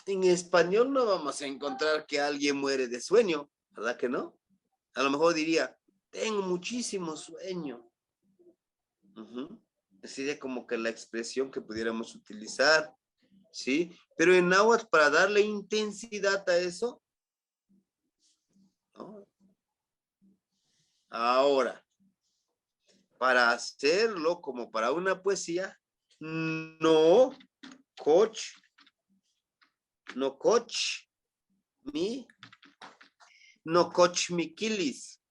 A: español no vamos a encontrar que alguien muere de sueño, ¿verdad que no? A lo mejor diría, tengo muchísimo sueño. Sería como que la expresión que pudiéramos utilizar, ¿sí? Pero en náhuatl, para darle intensidad a eso, ¿no? Ahora, para hacerlo como para una poesía, no coach mikilis.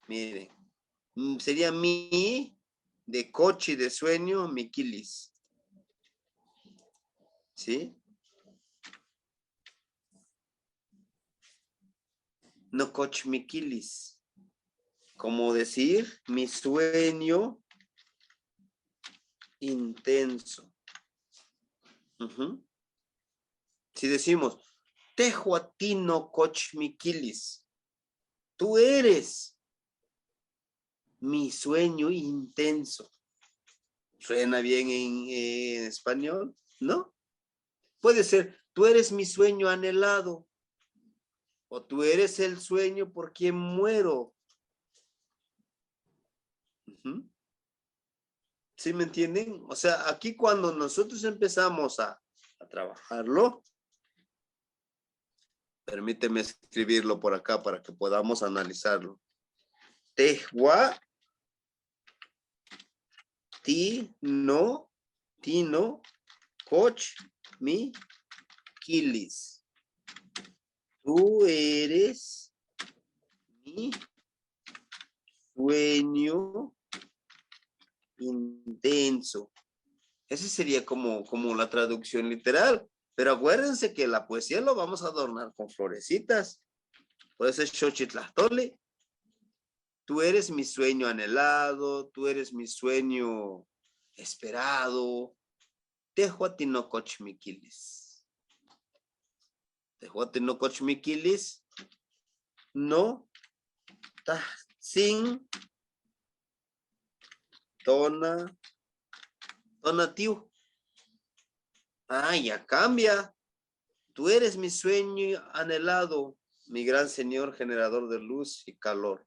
A: Miren, sería mi de coche de sueño, mikilis. ¿Sí? No coach mikilis. Como decir, mi sueño intenso. Si decimos, tehuatino coach mikilis, tú eres mi sueño intenso. ¿Suena bien en español? ¿No? Puede ser, tú eres mi sueño anhelado. O tú eres el sueño por quien muero. ¿Sí me entienden? O sea, aquí cuando nosotros empezamos a trabajarlo, permíteme escribirlo por acá para que podamos analizarlo. Tehua, tino, coach, mi, kilis. Tú eres mi sueño intenso. Ese sería como la traducción literal. Pero acuérdense que la poesía lo vamos a adornar con florecitas. Puede ser Xochitlahtoli. Tú eres mi sueño anhelado, tú eres mi sueño esperado. Tehuatinocochmiquilis. Tehuatinocochmiquilis. No. Sin. Tonatiu. Ah, ya cambia. Tú eres mi sueño anhelado, mi gran Señor generador de luz y calor.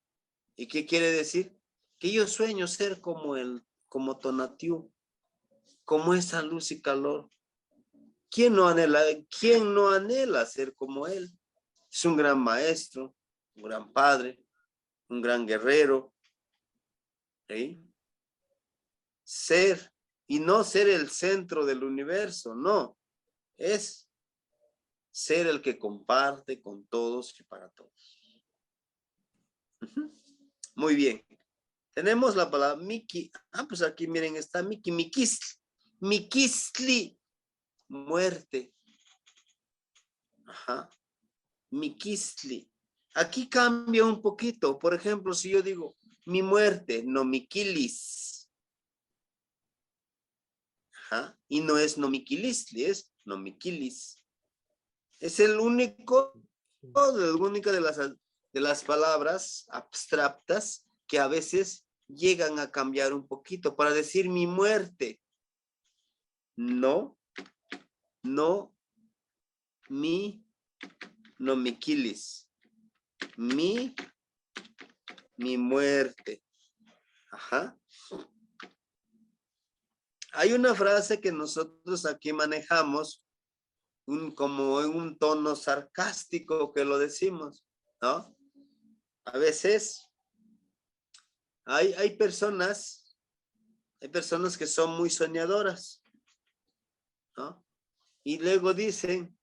A: ¿Y qué quiere decir? Que yo sueño ser como él, como Tonatiu, como esa luz y calor. ¿Quién no anhela ser como él? Es un gran maestro, un gran padre, un gran guerrero. ¿Sí? Ser, y no ser el centro del universo, no. Es ser el que comparte con todos y para todos. Muy bien. Tenemos la palabra Miki. Ah, pues aquí miren, está Miki, Mikistli. Mikistli, muerte. Ajá. Mikistli. Aquí cambia un poquito. Por ejemplo, si yo digo mi muerte, no Mikilis. Ajá. Y no es no Mikilistli, es no Mikilis. Es la única de las palabras abstractas que a veces llegan a cambiar un poquito para decir mi muerte. No Mikilis. Mi muerte. Ajá. Hay una frase que nosotros aquí manejamos como en un tono sarcástico que lo decimos, ¿no? A veces hay personas que son muy soñadoras, ¿no? Y luego dicen,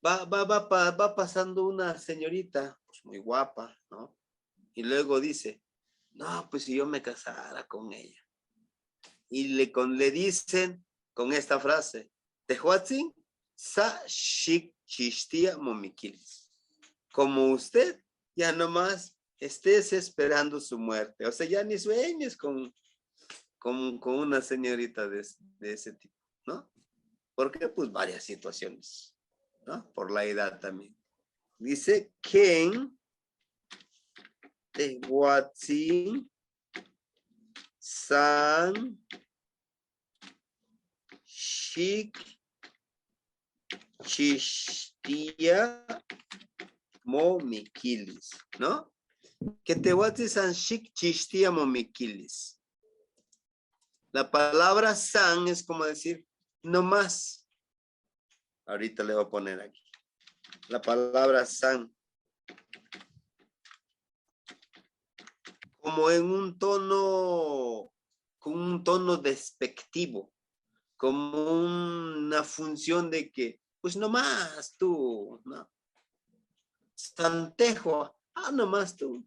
A: va pasando una señorita, pues muy guapa, ¿no? Y luego dice, no, pues si yo me casara con ella. Y le dicen con esta frase, Tehuatzin sa shik chistia momiquilis. Como usted ya nomás estés esperando su muerte. O sea, ya ni sueñes con una señorita de ese tipo, ¿no? Porque pues varias situaciones, ¿no? Por la edad también. Dice, Ken Tehuatzin san shik chistia momiquilis, ¿no? Que Tehuatzin san shik chistia momiquilis. La palabra san es como decir no más. Ahorita le voy a poner aquí. La palabra san. Como en un tono, con un tono despectivo. Como una función de que, pues nomás tú, ¿no? Santejo, nomás tú.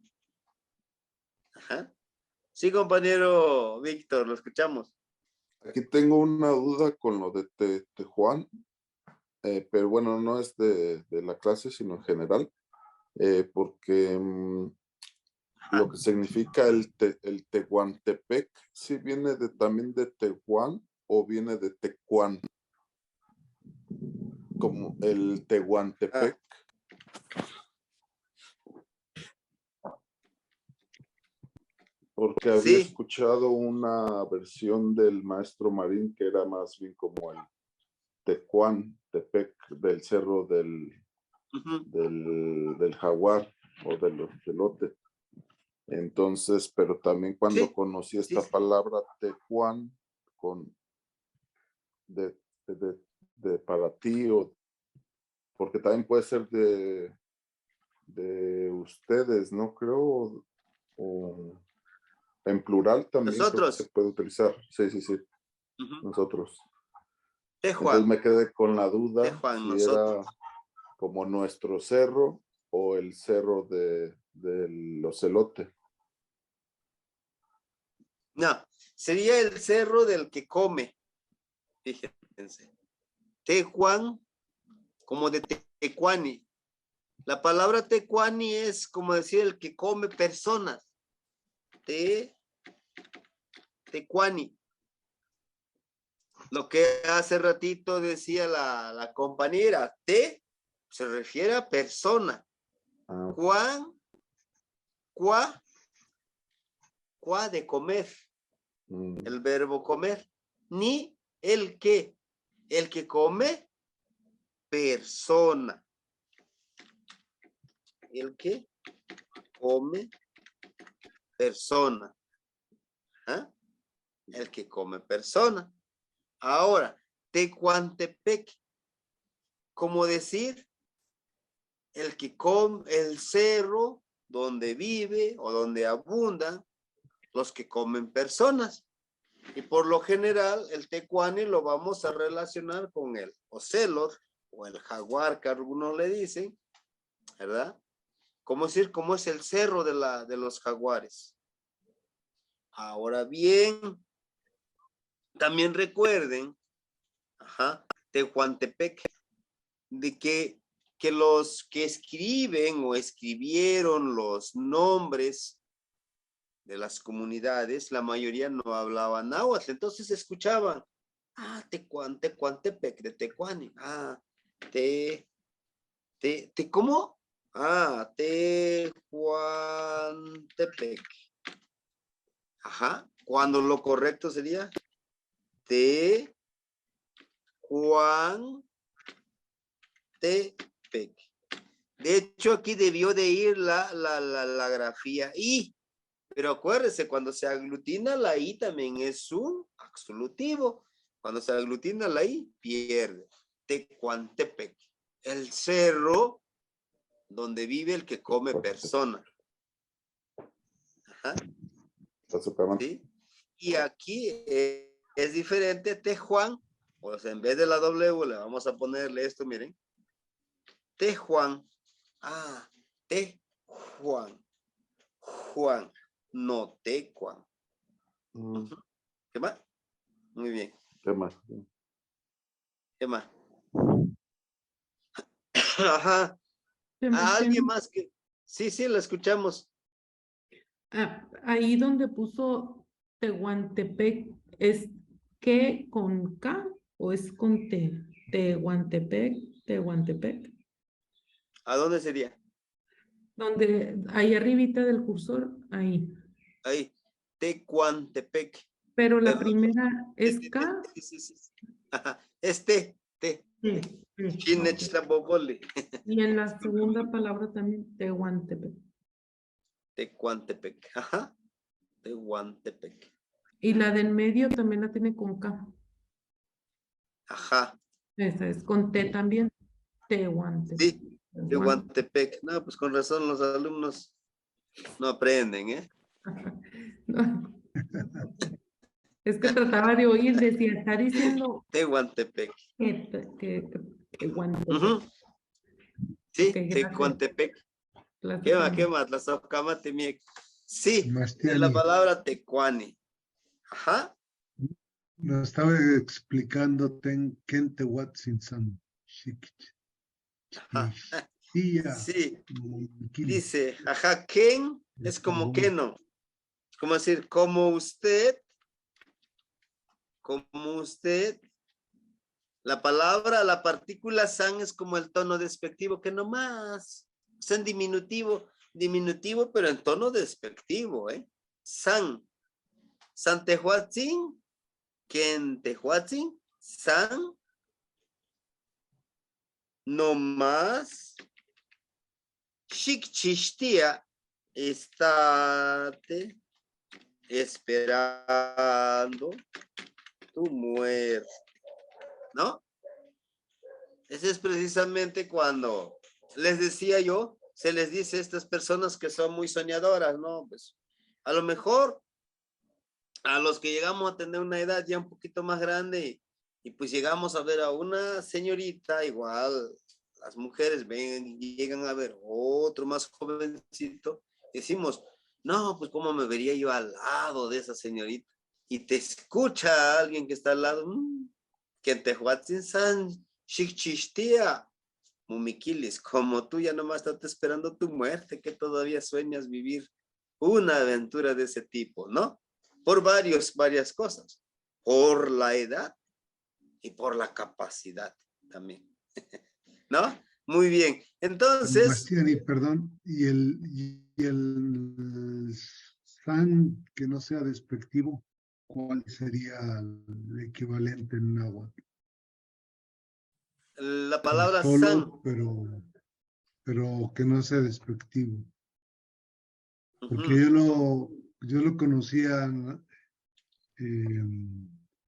A: Ajá. Sí, compañero Víctor, lo escuchamos.
F: Aquí tengo una duda con lo de Tehuán, pero bueno, no es de la clase, sino en general, porque lo que significa el Tehuantepec, ¿sí viene también de Tehuán o viene de Tecuán? Como el Tehuantepec. Porque había
A: Sí.
F: escuchado una versión del maestro Marín que era más bien como el Tecuantepec del cerro del jaguar o del ocelote. Entonces, pero también cuando
A: Sí,
F: conocí
A: sí,
F: esta
A: sí.
F: palabra Tecuán de para ti, porque también puede ser de ustedes, ¿no? Creo, o en plural también creo que se
A: Nosotros.
F: puede utilizar. Sí,
A: Ujú.
F: nosotros. Entonces
A: Tehuán.
F: me quedé con la duda
A: Tehuán,
F: si
A: nosotros.
F: era como nuestro cerro o el cerro del ocelote.
A: No, sería el cerro del que come. Fíjense. Tehuán, como de tecuani. La palabra tecuani es como decir el que come personas. Tecuani. Lo que hace ratito decía la compañera, te se refiere a persona.
F: Ah,
A: Cuán, cuá de comer, el verbo comer. Ni el que come, persona. El que come, persona. ¿Ah? El que come, persona. Ahora, Tecuantepec, como decir, el que come, el cerro donde vive o donde abundan los que comen personas. Y por lo general, el tecuani lo vamos a relacionar con el ocelot o el jaguar, que algunos le dicen, ¿verdad? ¿Cómo decir? ¿Cómo es el cerro de los jaguares? Ahora bien, también recuerden, Tehuantepec, de que los que escriben o escribieron los nombres de las comunidades, la mayoría no hablaban náhuatl, entonces escuchaban, Tecuantepec, de Tecuani, ¿cómo? Tehuantepec. Cuando lo correcto sería Tehuantepec. De hecho, aquí debió de ir la grafía I, pero acuérdense, cuando se aglutina la I también es un absolutivo. Cuando se aglutina la I, pierde. Tecuantepec, el cerro donde vive el que come persona. ¿Sí? Y aquí es diferente, Tejuan, o sea, en vez de la W le vamos a ponerle esto, miren. Tejuan. Tejuan. Juan, no Tecuan. ¿Qué más? Muy bien.
F: ¿Qué más?
A: ¿Qué más? Ajá. ¿Alguien más que? Sí, la escuchamos.
H: Ahí donde puso Tehuantepec, ¿es que con K o es con T? Tehuantepec.
A: ¿A dónde sería?
H: Donde, ahí arribita del cursor, ahí.
A: Ahí. Tecuantepec.
H: Pero la
A: Perdón.
H: primera es K.
A: Sí. Ajá. Es T.
H: Sí.
A: Chinechtlapopoli.
H: Y en la segunda palabra también, Tehuantepec.
A: Tecuantepec. Ajá. Tehuantepec.
H: Y la del medio también la tiene con K.
A: Ajá.
H: Esa es con T también. Tehuantepec.
A: Sí. Tehuantepec. No, pues con razón los alumnos no aprenden, ¿eh?
H: No. Es que trataba de oír, decía, está diciendo
A: Tehuantepec.
H: que Tehuantepec.
A: Sí,
H: Ok, gracias.
A: Tecuantepec.
H: Gracias.
A: ¿Qué más? La Socamate. Sí, es la
D: Mastiani.
A: palabra tecuani. Ajá.
D: Lo estaba explicando Kentehuatzinsan.
A: Ajá. Sí, dice, Ken es como que no. Es como decir, como usted. La palabra, la partícula san es como el tono despectivo, que nomás. Es en diminutivo, pero en tono despectivo, ¿eh? San. San Tehuatzin, Ken Tehuatzin, san. No más. Shikchishtia, estate esperando tu muerte, ¿no? Ese es precisamente cuando les decía yo, se les dice a estas personas que son muy soñadoras, ¿no? Pues a lo mejor a los que llegamos a tener una edad ya un poquito más grande y pues llegamos a ver a una señorita igual. Las mujeres ven y llegan a ver otro más jovencito, decimos, no, pues cómo me vería yo al lado de esa señorita. Y te escucha alguien que está al lado, que te san shikchishtia, mumiquilis, como tú ya nomás estás esperando tu muerte, que todavía sueñas vivir una aventura de ese tipo, ¿no? Por varias cosas. Por la edad, y por la capacidad también. ¿No? Muy bien. Entonces,
D: Bastián, y perdón, y el san que no sea despectivo, ¿cuál sería el equivalente en náhuatl?
A: la palabra san,
D: Solo, pero que no sea despectivo. Porque yo lo conocía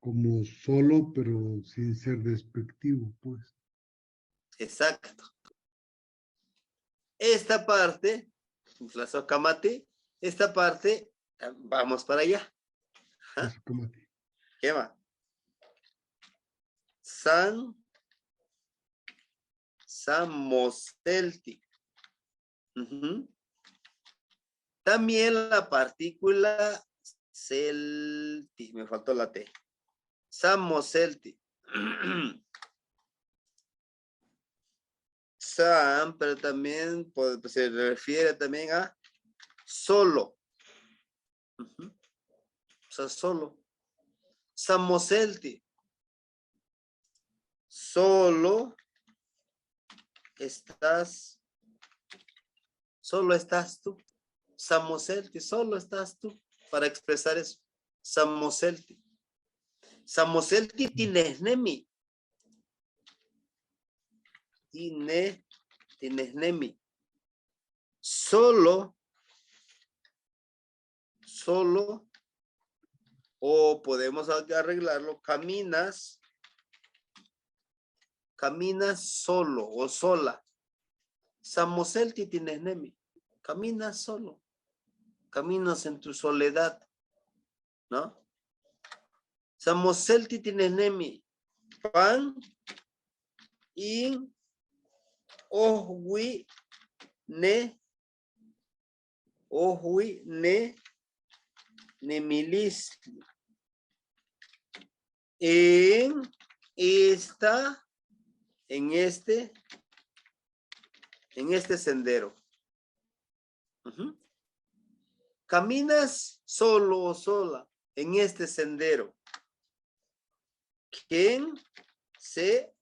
D: como solo, pero sin ser despectivo, pues.
A: exacto. Esta parte, la socamate, esta parte, vamos para allá.
D: Eso como que-
A: ¿Qué va? Samoselti. También la partícula celti, me faltó la T. Samoselti. Sam, pero también se refiere también a solo. O sea, solo. Samoselti. Solo estás tú. Samoselti, solo estás tú. Para expresar eso. Samoselti. Samoselti tinesnemi. Tinesnemi. Solo, o podemos arreglarlo, caminas solo o sola. Samoselti tinesnemi. Caminas solo. Caminas en tu soledad. ¿No? Samoselti tinesnemi. Pan in ohui ne nemilis. En este sendero. Caminas solo o sola en este sendero. ¿Quién se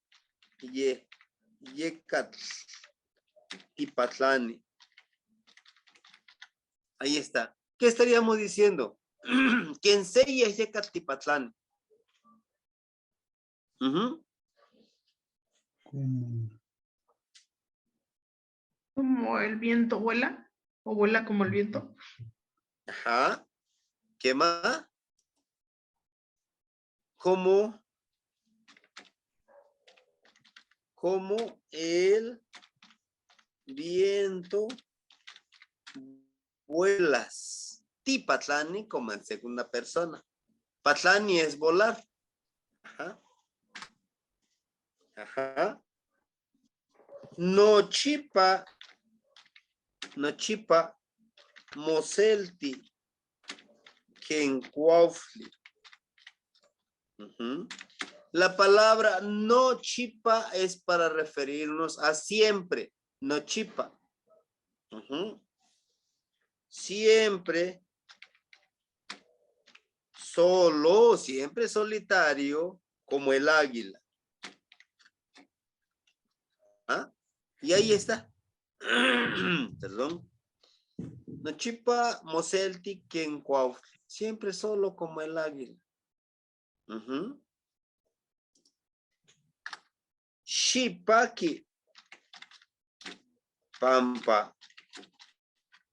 A: yecat tipatlani? Ahí está. ¿Qué estaríamos diciendo? ¿Quién se yecat tipatlani?
E: Como el viento vuela, o vuela como el viento.
A: Ajá. ¿Qué más? Como el viento vuelas. Tipatlani como en segunda persona. Patlani es volar. Ajá. Ajá. Nochipa moselti kencuaufli. La palabra nochipa es para referirnos a siempre. Nochipa. Siempre solo, siempre solitario, como el águila. ¿Ah? Y ahí está. Perdón. Nochipa moselti kencuaufli. Siempre solo como el águila. Shipaki. Pampa.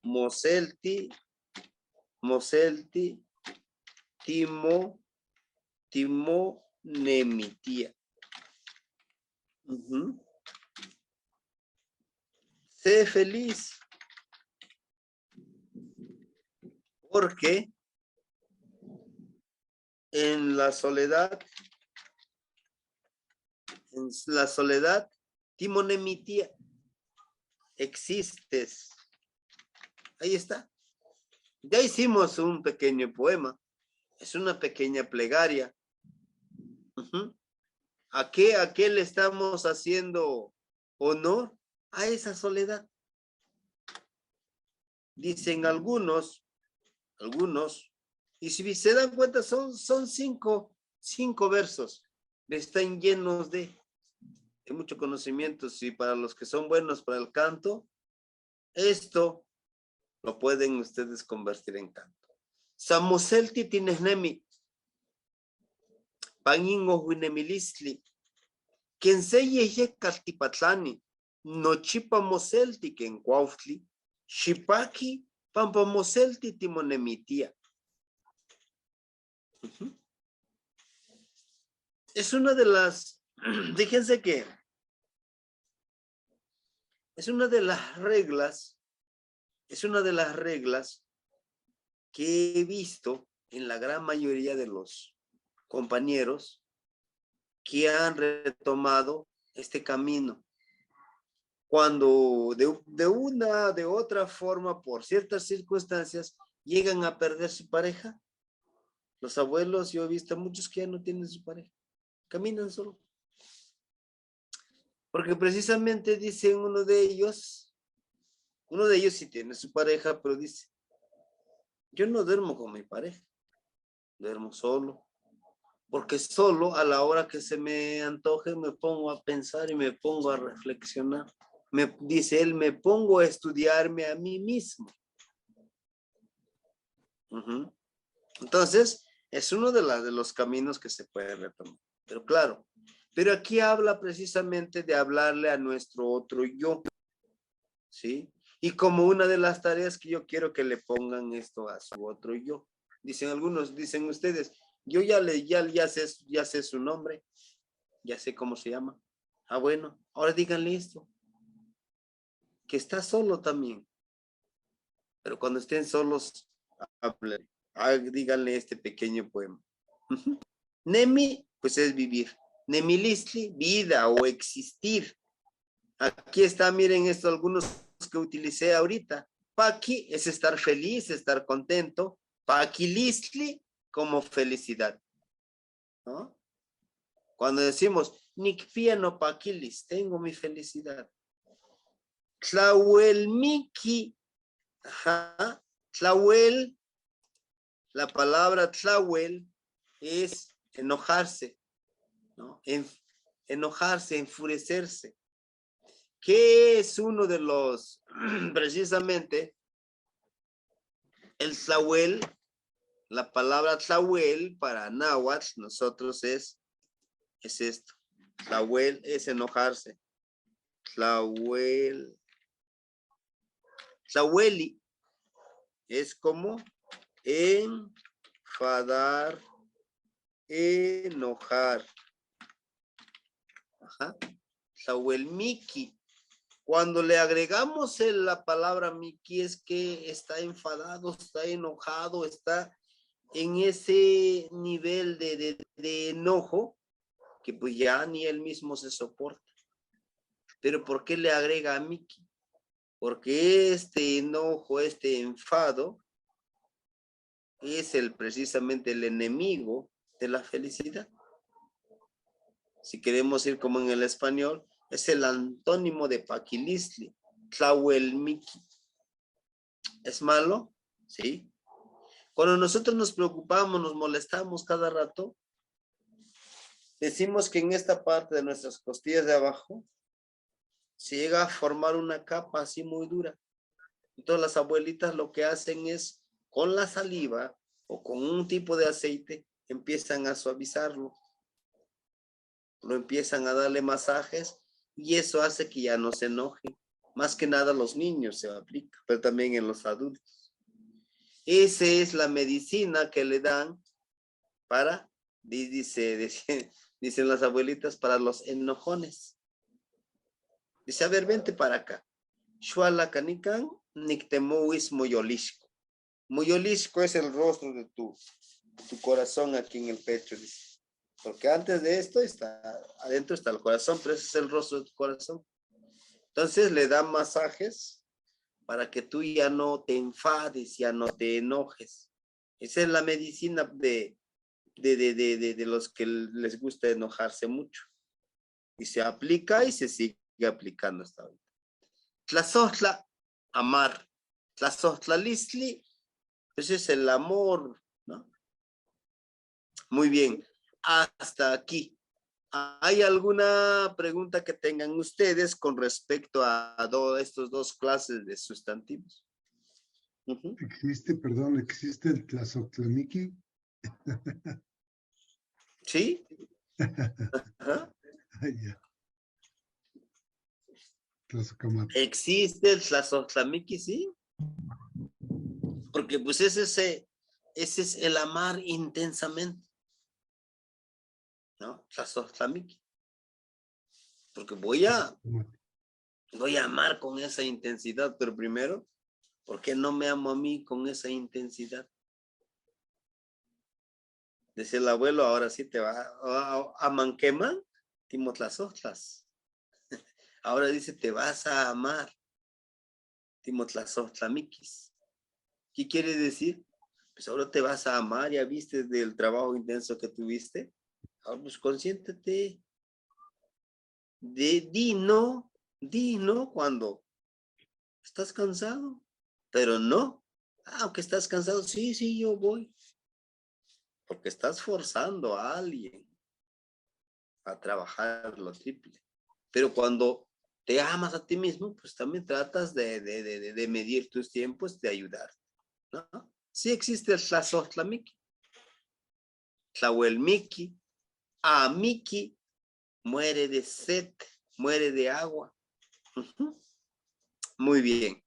A: Moselti. Timo nemitia. Sé feliz. Porque en la soledad, Timo nemitia, existes. Ahí está. Ya hicimos un pequeño poema. Es una pequeña plegaria. ¿A qué le estamos haciendo honor? A esa soledad. Dicen algunos, y si se dan cuenta son cinco versos. están llenos de mucho conocimiento. Y para los que son buenos para el canto, esto lo pueden ustedes convertir en canto. Samoselti tinesnemi, paningo huinemilistli, quien se ye caltipatlani, no chipa moselti que en cuautli, shipaki pampa moselti timonemitia. Es una de las, fíjense que es una de las reglas que he visto en la gran mayoría de los compañeros que han retomado este camino. Cuando de otra forma, por ciertas circunstancias, llegan a perder su pareja. Los abuelos, yo he visto muchos que ya no tienen su pareja. Caminan solo. Porque precisamente dice uno de ellos sí tiene su pareja, pero dice, yo no duermo con mi pareja, duermo solo. Porque solo a la hora que se me antoje me pongo a pensar y me pongo a reflexionar. Dice él, me pongo a estudiarme a mí mismo. Entonces, es uno de los caminos que se puede retomar. Pero claro, pero aquí habla precisamente de hablarle a nuestro otro yo. ¿Sí? Y como una de las tareas que yo quiero que le pongan esto a su otro yo. Dicen algunos, dicen ustedes, yo ya sé su nombre, ya sé cómo se llama. Ah, bueno, ahora díganle esto. Que está solo también. Pero cuando estén solos, díganle este pequeño poema. Nemi, pues es vivir. Nemilistli, vida o existir. Aquí está, miren esto, algunos que utilicé ahorita. Paki es estar feliz, estar contento. Pakilistli como felicidad. ¿No? Cuando decimos, nikpia no pakilis, tengo mi felicidad. Tlahuelmiki, ajá, tlahuel, la palabra tlahuel es enojarse, ¿no? Enojarse, enfurecerse. ¿Qué es uno de los, precisamente, el tlahuel? La palabra tlahuel para náhuatl, nosotros es esto. Tlahuel es enojarse. Tlahuel. Tlahueli es como enfadar, enojar. Ajá. Tlahuelmiki. Cuando le agregamos la palabra miki es que está enfadado, está enojado, está en ese nivel de enojo que pues ya ni él mismo se soporta. Pero ¿por qué le agrega a miki? Porque este enojo, este enfado es precisamente el enemigo de la felicidad. Si queremos ir como en el español, es el antónimo de paquilistli, tlahuelmiki. ¿Es malo? Sí. Cuando nosotros nos preocupamos, nos molestamos cada rato, decimos que en esta parte de nuestras costillas de abajo se llega a formar una capa así muy dura. Entonces las abuelitas lo que hacen es con la saliva o con un tipo de aceite empiezan a suavizarlo. Lo empiezan a darle masajes y eso hace que ya no se enoje. Más que nada a los niños se aplica, pero también en los adultos. Esa es la medicina que le dan para, dicen las abuelitas, para los enojones. Dice, a ver, vente para acá. Shuala canican, nictemuis moyolishko. Moyolishko es el rostro de tu corazón aquí en el pecho, dice. Porque antes de esto adentro está el corazón, pero ese es el rostro de tu corazón. Entonces le dan masajes para que tú ya no te enfades, ya no te enojes. Esa es la medicina de los que les gusta enojarse mucho. Y se aplica y se sigue aplicando hasta ahorita. Tlazohtla, amar. Tlazohtla listli, ese es el amor, ¿no? Muy bien, hasta aquí. ¿Hay alguna pregunta que tengan ustedes con respecto a estos dos clases de sustantivos? Ujú.
D: Existe el Tlazoctlamiki.
A: ¿Sí? Ajá.
D: Ya. Tlazocamati.
A: Existe el Tlazoctlamiki, sí. Porque pues ese es el amar intensamente. ¿No? Tlazoctlamiki. Porque voy a amar con esa intensidad, pero primero, ¿por qué no me amo a mí con esa intensidad? Decía el abuelo, ahora sí te va a manqueman, timos las otras. Ahora dice, te vas a amar, timos las otlamikis. ¿Qué quiere decir? Pues ahora te vas a amar, ya viste del trabajo intenso que tuviste. Ahora pues consiéntete. Di no cuando estás cansado, pero no. Aunque estás cansado, sí, yo voy. Porque estás forzando a alguien a trabajar lo triple. Pero cuando te amas a ti mismo, pues también tratas de medir tus tiempos, de ayudar, ¿no? Sí existe el Tlazoctlamiki, Tlahuelmiki, Amiki, muere de sed, muere de agua. Muy bien.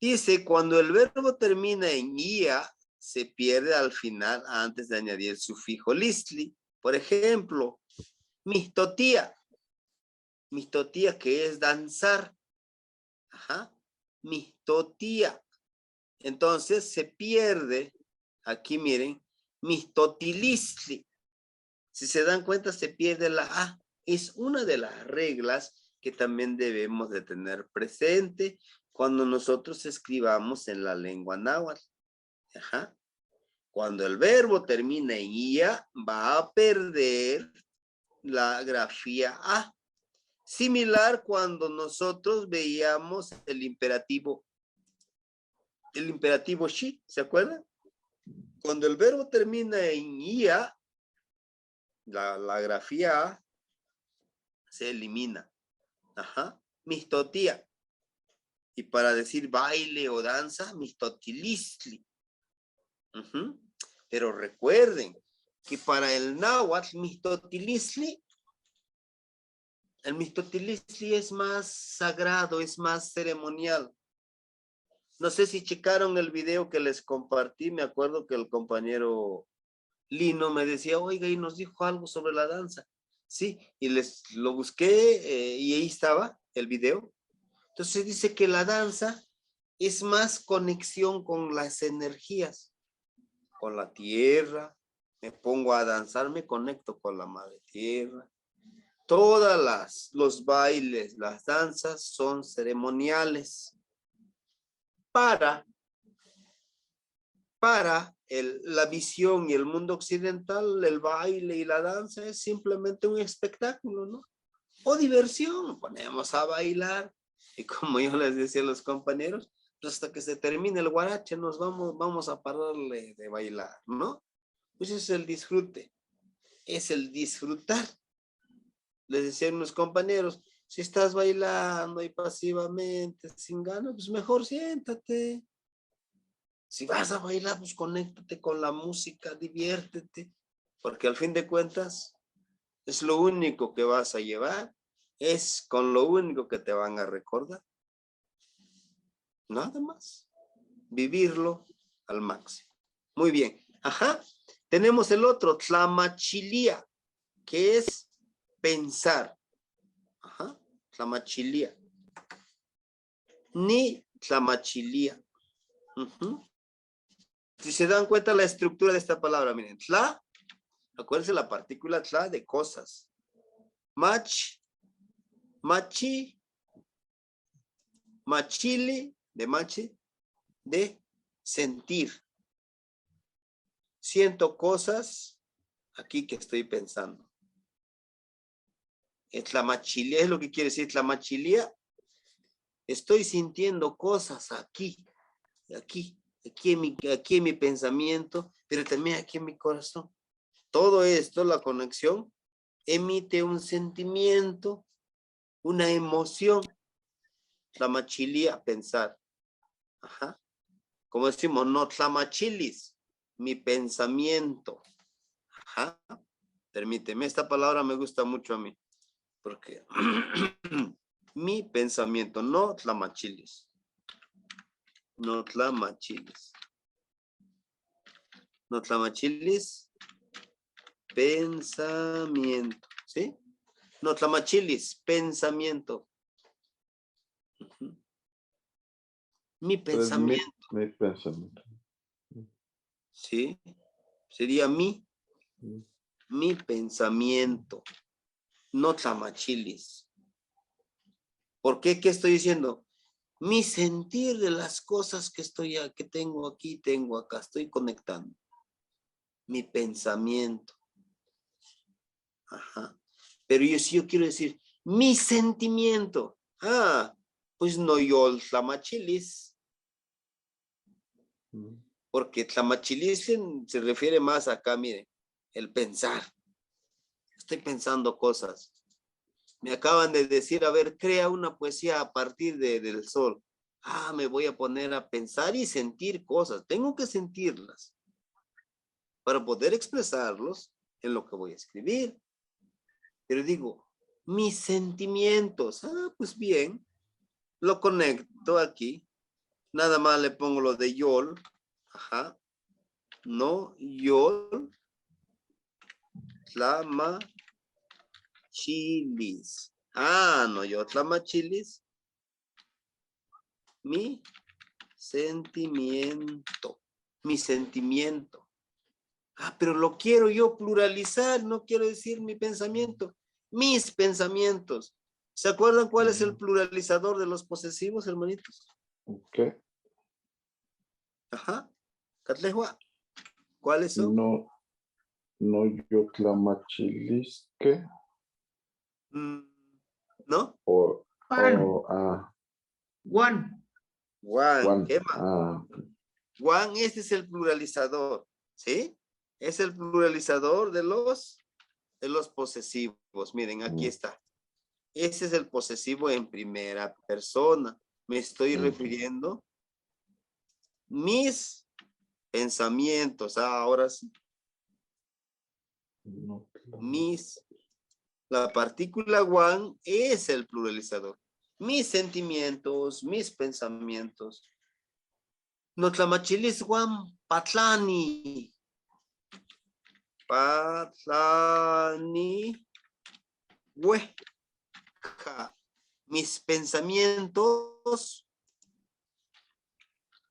A: Dice, cuando el verbo termina en ia, se pierde al final antes de añadir el sufijo listli. Por ejemplo, mistotía. Mistotía, que es danzar. Ajá. Mistotía. Entonces se pierde, aquí miren, mistotilistli. Si se dan cuenta, se pierde la A. Es una de las reglas que también debemos de tener presente cuando nosotros escribamos en la lengua náhuatl. Ajá. Cuando el verbo termina en ia, va a perder la grafía A. Similar cuando nosotros veíamos el imperativo shi, ¿se acuerdan? Cuando el verbo termina en ia, la grafía A se elimina. Ajá. Mistotía. Y para decir baile o danza, mistotilistli. Pero recuerden que para el náhuatl, mistotilistli, el mistotilistli es más sagrado, es más ceremonial. No sé si checaron el video que les compartí, me acuerdo que el compañero Lino me decía, oiga, y nos dijo algo sobre la danza. Sí, y lo busqué y ahí estaba el video. Entonces dice que la danza es más conexión con las energías, con la tierra. Me pongo a danzar, me conecto con la madre tierra. Los bailes, las danzas son ceremoniales para la visión y el mundo occidental. El baile y la danza es simplemente un espectáculo, ¿no? O diversión, ponemos a bailar. Y como yo les decía a los compañeros, pues hasta que se termine el guarache nos vamos a pararle de bailar, ¿no? Pues es el disfrute, es el disfrutar. Les decían los compañeros, si estás bailando y pasivamente, sin ganas, pues mejor siéntate. Si vas a bailar, pues conéctate con la música, diviértete, porque al fin de cuentas es lo único que vas a llevar, es con lo único que te van a recordar. Nada más. Vivirlo al máximo. Muy bien. Ajá. Tenemos el otro, tlamachilía, que es pensar. Ajá. Tlamachilía. Ni tlamachilía. Si se dan cuenta la estructura de esta palabra, miren, tla, acuérdense la partícula tla de cosas. Machi, machili, de machi, de sentir. Siento cosas aquí que estoy pensando. Tlamachilía es lo que quiere decir tlamachilía. Estoy sintiendo cosas aquí en mi pensamiento, pero también aquí en mi corazón. Todo esto, la conexión, emite un sentimiento, una emoción. Tlamachilia, pensar. Ajá. Como decimos, no tlamachilis, mi pensamiento. Ajá. Permíteme, esta palabra me gusta mucho a mí. Porque mi pensamiento, no tlamachilis. No tlamachilis. No tlamachilis, pensamiento. ¿Sí? No tlamachilis, pensamiento. Ujú. Mi
F: Es
A: pensamiento.
F: mi pensamiento.
A: ¿Sí? Sería mi pensamiento. No tlamachilis. ¿Por qué? ¿Qué estoy diciendo? Mi sentir de las cosas que que tengo aquí, tengo acá, estoy conectando. Mi pensamiento. Ajá. Pero si yo quiero decir mi sentimiento, pues no yo tlamachilis, porque tlamachilis se refiere más acá, miren, el pensar. Estoy pensando cosas. Me acaban de decir, a ver, crea una poesía a partir del sol. Me voy a poner a pensar y sentir cosas. Tengo que sentirlas para poder expresarlos en lo que voy a escribir. Pero digo, mis sentimientos. Pues bien, lo conecto aquí. Nada más le pongo lo de yol. Ajá. No, yol. Tlamachilis. No, yo tlamachilis. Mi sentimiento. Mi sentimiento. Pero lo quiero yo pluralizar, no quiero decir mi pensamiento. Mis pensamientos. ¿Se acuerdan cuál es el pluralizador de los posesivos, hermanitos?
F: ¿Qué?
A: Ajá. Catlejua. ¿Cuáles son?
F: No yo tlamachilisque.
A: ¿No?
E: Juan.
A: Juan,
F: Juan.
A: ¿qué más? Juan, este es el pluralizador, ¿sí? Es el pluralizador de los posesivos. Miren, aquí está. Ese es el posesivo en primera persona. Me estoy refiriendo mis pensamientos. Ahora sí. La partícula Juan es el pluralizador. Mis sentimientos, mis pensamientos. No tlamachilis Juan, patlani. Patlani. Hueca. Mis pensamientos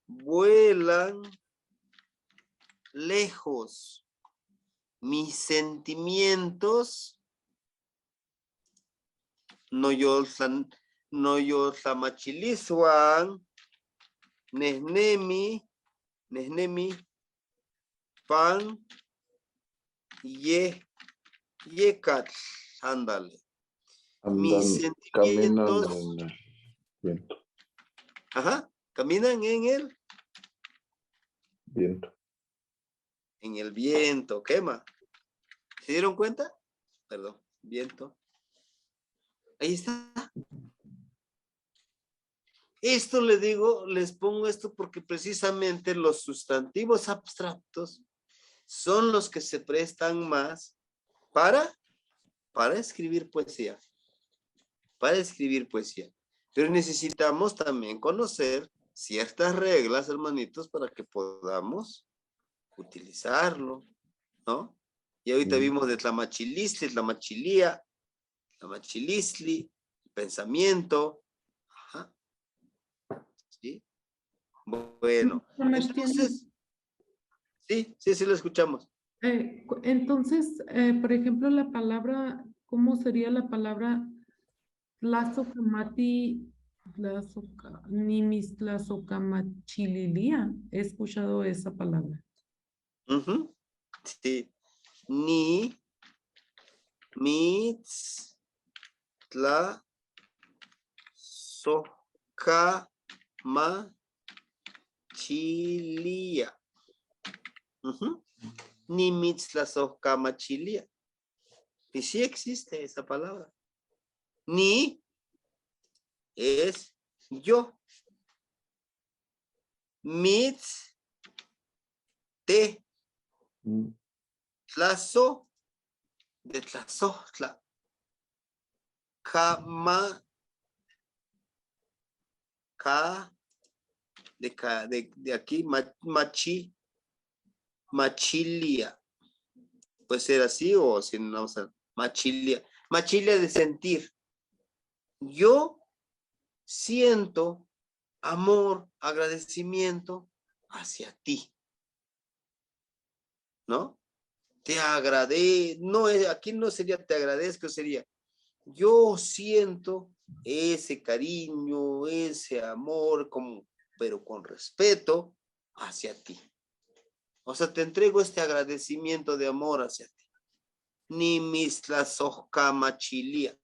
A: vuelan lejos. Mis sentimientos no yo tlamachiliswan, nehnemi, pan, yecat, ándale. Mis
F: Caminan
A: sentimientos,
F: en el viento.
A: caminan en el
F: Viento.
A: En el viento, quema. ¿Se dieron cuenta? Perdón, viento. Ahí está. Esto les pongo esto porque precisamente los sustantivos abstractos son los que se prestan más para escribir poesía. Para escribir poesía. Pero necesitamos también conocer ciertas reglas, hermanitos, para que podamos utilizarlo, ¿no? Y ahorita vimos de tlamachilistli, tlamachilía, tlamachilistli, pensamiento. Ajá. ¿Sí? Bueno, entonces, sí, lo escuchamos.
H: Entonces, por ejemplo, la palabra, ¿cómo sería la palabra tlazocamati, nimistlazocamachililia? He escuchado esa palabra.
A: Sí. Ni, mitz, tla, socama, chilia. Ni mitz, tla, socama, chilia. Y sí existe esa palabra. Ni es yo. Mitz, te,
F: Mm.
A: tlazo, de tlazotla. Kama, ka, de aquí, machi, machilia. Puede ser así o si no, machilia. Machilia de sentir. Yo siento amor, agradecimiento hacia ti. ¿No? Te agradezco. No, aquí no sería te agradezco, sería yo siento ese cariño, ese amor, pero con respeto hacia ti. O sea, te entrego este agradecimiento de amor hacia ti. Ni mis machilia.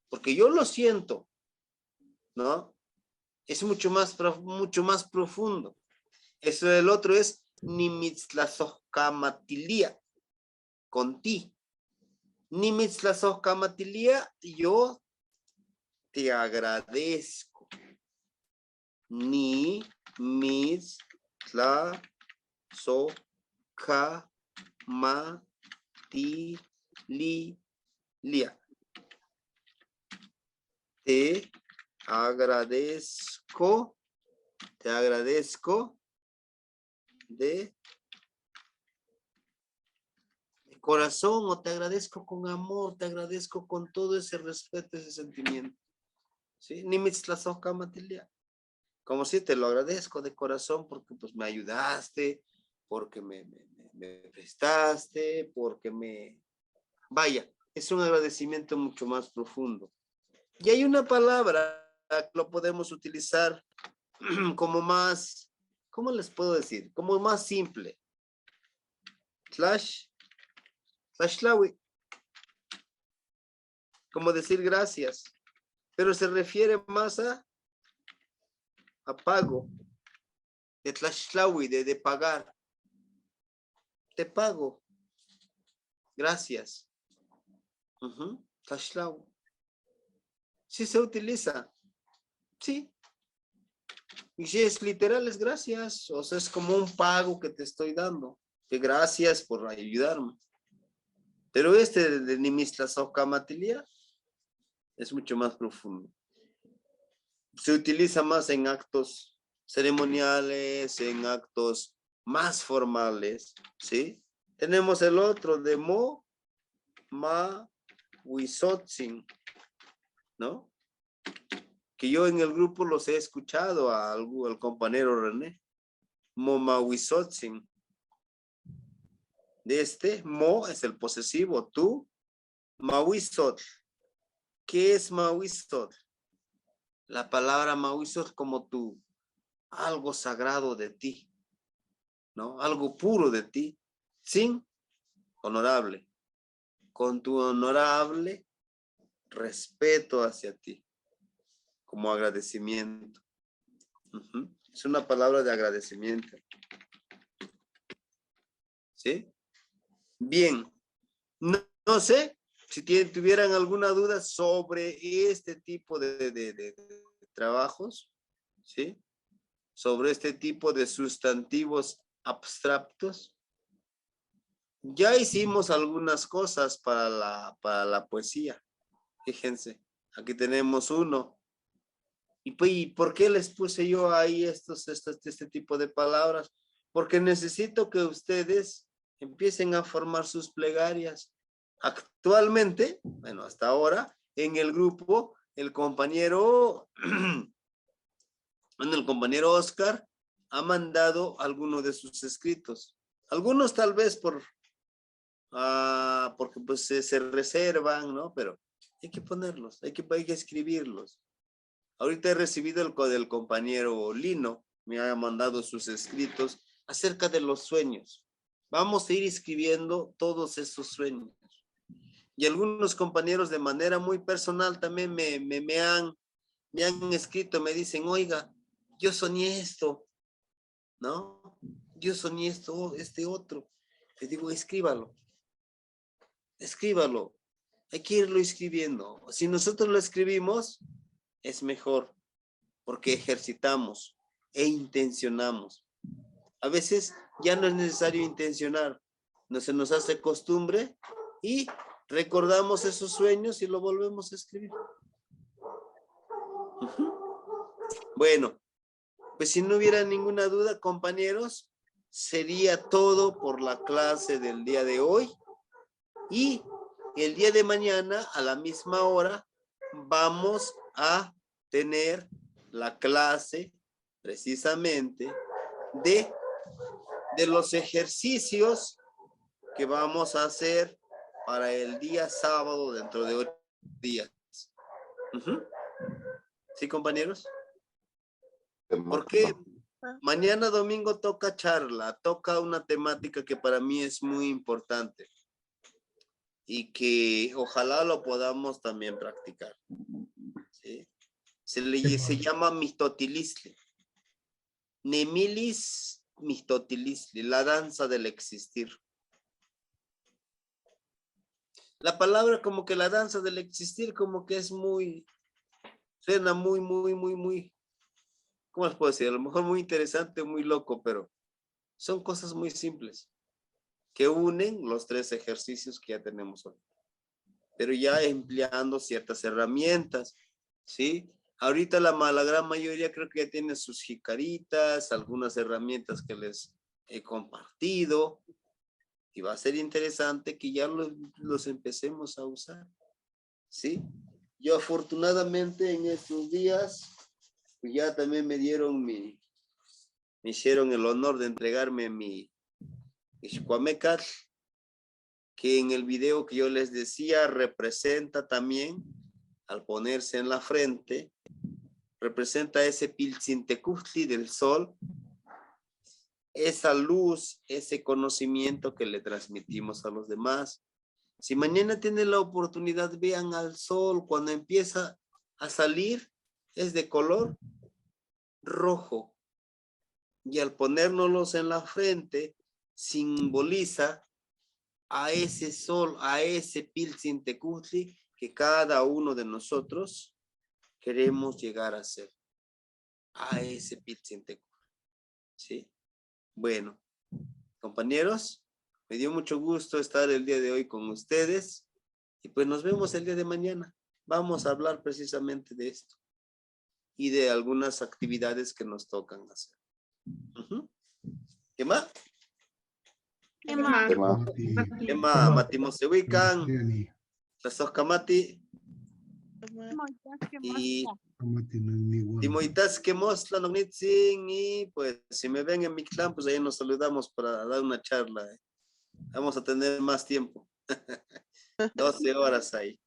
A: Porque yo lo siento, ¿no? Es mucho más profundo. Eso del otro es ni mitzlazohkamatilia, con ti. Ni mitzlazohkamatilia, yo te agradezco. Ni mitzlazohkamatilia. Te agradezco de corazón, o te agradezco con amor, te agradezco con todo ese respeto, ese sentimiento. ¿Sí? Ni mitzlazohkamatilia. Como si te lo agradezco de corazón porque pues me ayudaste, porque me prestaste, porque Vaya, es un agradecimiento mucho más profundo. Y hay una palabra que lo podemos utilizar como más, ¿cómo les puedo decir? Como más simple. Tlashlawi. Como decir gracias. Pero se refiere más a pago. De tlashlawi, de pagar. Te pago. Gracias. Tlashlawi. Sí se utiliza. Sí. Y si es literal, es gracias. O sea, es como un pago que te estoy dando. Que gracias por ayudarme. Pero este de Nimitlazohkamatilia es mucho más profundo. Se utiliza más en actos ceremoniales, en actos más formales, ¿sí? Tenemos el otro de Mo, Ma, Wisotzin, ¿no? Que yo en el grupo los he escuchado al compañero René. Mo, Ma, Wisotzin. De este, Mo es el posesivo, tú, Mawisot. ¿Qué es Mawisot? La palabra Mawisot como tú, algo sagrado de ti, ¿no? Algo puro de ti, sin honorable, con tu honorable respeto hacia ti, como agradecimiento. Es una palabra de agradecimiento. ¿Sí? Bien. No sé si tuvieran alguna duda sobre este tipo de trabajos, ¿sí? Sobre este tipo de sustantivos abstractos. Ya hicimos algunas cosas para la poesía. Fíjense, aquí tenemos uno. ¿Y por qué les puse yo ahí este tipo de palabras? Porque necesito que ustedes empiecen a formar sus plegarias. Actualmente, bueno, hasta ahora, en el grupo, el compañero Oscar ha mandado algunos de sus escritos. Algunos tal vez porque pues se reservan, ¿no? Pero hay que ponerlos, hay que escribirlos. Ahorita he recibido el del compañero Lino, me ha mandado sus escritos acerca de los sueños. Vamos a ir escribiendo todos esos sueños. Y algunos compañeros de manera muy personal también me han escrito, me dicen, oiga, yo soñé esto, ¿no? Yo soñé esto, este otro. Les digo, escríbalo. escríbalo. Hay que irlo escribiendo. Si nosotros lo escribimos, es mejor, porque ejercitamos e intencionamos. A veces ya no es necesario intencionar, no se nos hace costumbre y recordamos esos sueños y lo volvemos a escribir. Bueno, pues si no hubiera ninguna duda, compañeros, sería todo por la clase del día de hoy. Y el día de mañana, a la misma hora, vamos a tener la clase precisamente de los ejercicios que vamos a hacer para el día sábado dentro de 8 días. ¿Sí, compañeros? Porque mañana domingo toca charla, toca una temática que para mí es muy importante y que ojalá lo podamos también practicar. ¿Sí? Se llama Mixtotilisli. Nemilis Mixtotilisli, la danza del existir. La palabra como que la danza del existir como que es muy, suena muy, ¿cómo les puedo decir? A lo mejor muy interesante, muy loco, pero son cosas muy simples que unen los 3 ejercicios que ya tenemos hoy. Pero ya empleando ciertas herramientas, ¿sí? Ahorita la gran mayoría creo que ya tiene sus jicaritas, algunas herramientas que les he compartido. Y va a ser interesante que ya los empecemos a usar, ¿sí? Yo afortunadamente en estos días, pues ya también me hicieron el honor de entregarme mi Ixcuamecal, que en el video que yo les decía representa también, al ponerse en la frente, representa ese Piltzintecutli del sol, esa luz, ese conocimiento que le transmitimos a los demás. Si mañana tienen la oportunidad, vean al sol cuando empieza a salir, es de color rojo. Y al ponérnoslos en la frente, simboliza a ese sol, a ese Piltzintecutli que cada uno de nosotros queremos llegar a ser. A ese Piltzintecutli. ¿Sí? Bueno, compañeros, me dio mucho gusto estar el día de hoy con ustedes y pues nos vemos el día de mañana. Vamos a hablar precisamente de esto y de algunas actividades que nos tocan hacer. ¿Qué más?
E: ¿Qué más?
A: ¿Qué más? Matimosewican, las Oskamati y Timoitas que mosla no y pues si me ven en mi clan, pues ahí nos saludamos para dar una charla. Vamos a tener más tiempo. 12 horas ahí.